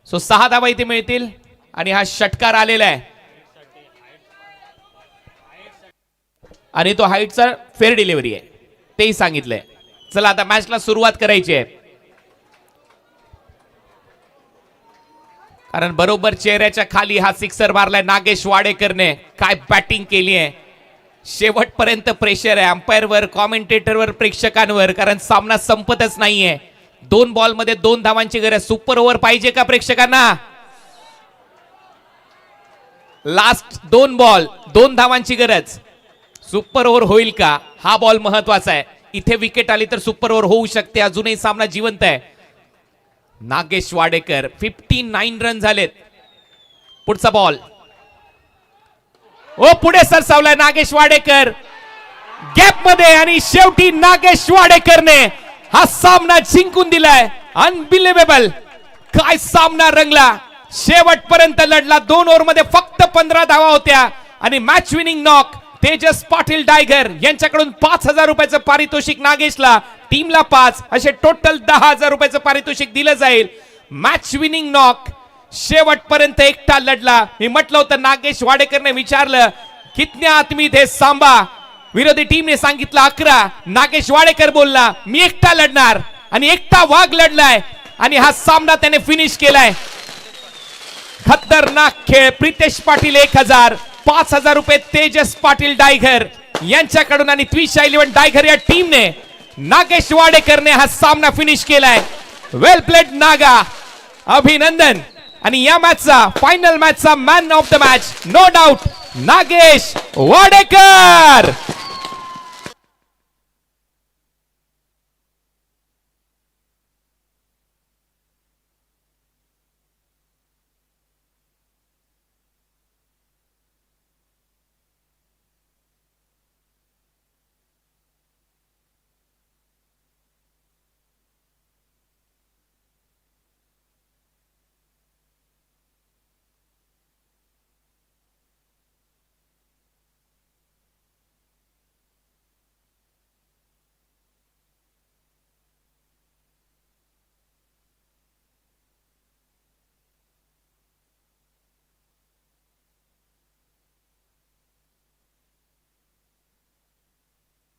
सो 6 धावा इथे मिळतील आणि हा षटकार आलेला आहे आणि तो हाईटचा फेअर डिलिव्हरी आहे तेही सांगितलंय. चला आता मॅचला सुरुवात करायची आहे, कारण बरोबर चेहऱ्याच्या खाली हा सिक्सर मारलाय नागेश वाडेकरने. काय बॅटिंग केली आहे. शेवटपर्यंत प्रेशर आहे अंपायरवर, कॉमेंटेटरवर, प्रेक्षकांवर, कारण सामना संपतच नाहीये. 2 बॉल मध्ये 2 धावांची गरज. सुपर ओव्हर पाहिजे का प्रेक्षकांना. लास्ट 2 बॉल 2 धावांची गरज. सुपर ओव्हर होईल का, हा बॉल महत्वाचा आहे. इथे विकेट आली तर सुपर ओव्हर होऊ शकते. अजूनही सामना जिवंत आहे. नागेश वाडेकर 59 रन झालेत. पुढचा बॉल ओ पुढे सरसावलाय नागेश वाडेकर गॅप मध्ये आणि शेवटी नागेश वाडेकरने हा सामना जिंकून दिलाय. अनबिलिव्हेबल. काय सामना रंगला, शेवटपर्यंत लढला. 2 ओव्हर मध्ये फक्त 15 धावा होत्या आणि match winning knock Tejas Patil डायगर यांच्याकडून 5,000 रुपयाचं पारितोषिक नागेशला, टीमला 5, असे टोटल 10,000 रुपयाचं पारितोषिक दिलं जाईल. मॅच विनिंग नॉक शेवटपर्यंत एकटा लढला. मी म्हटलं होतं नागेश वाडेकरने विचारलं कितने आदमी थे सांबा, विरोधी टीमने सांगितलं 11. नागेश वाडेकर बोलला मी एकटा लढणार आणि एकटा वाघ लढलाय आणि हा सामना त्याने फिनिश केलाय. खतरनाक खेळ. प्रितेश पाटील 1,000, 5,000 रुपये तेजस पाटील डायगर यांच्याकडून आणि त्विशा 11 डायगर या टीमने. नागेश वाडेकरने हा सामना फिनिश केलाय. वेल प्लेड नागा, अभिनंदन. आणि या मॅचचा फायनल मॅचचा man of the match no doubt Nagesh Wadekar.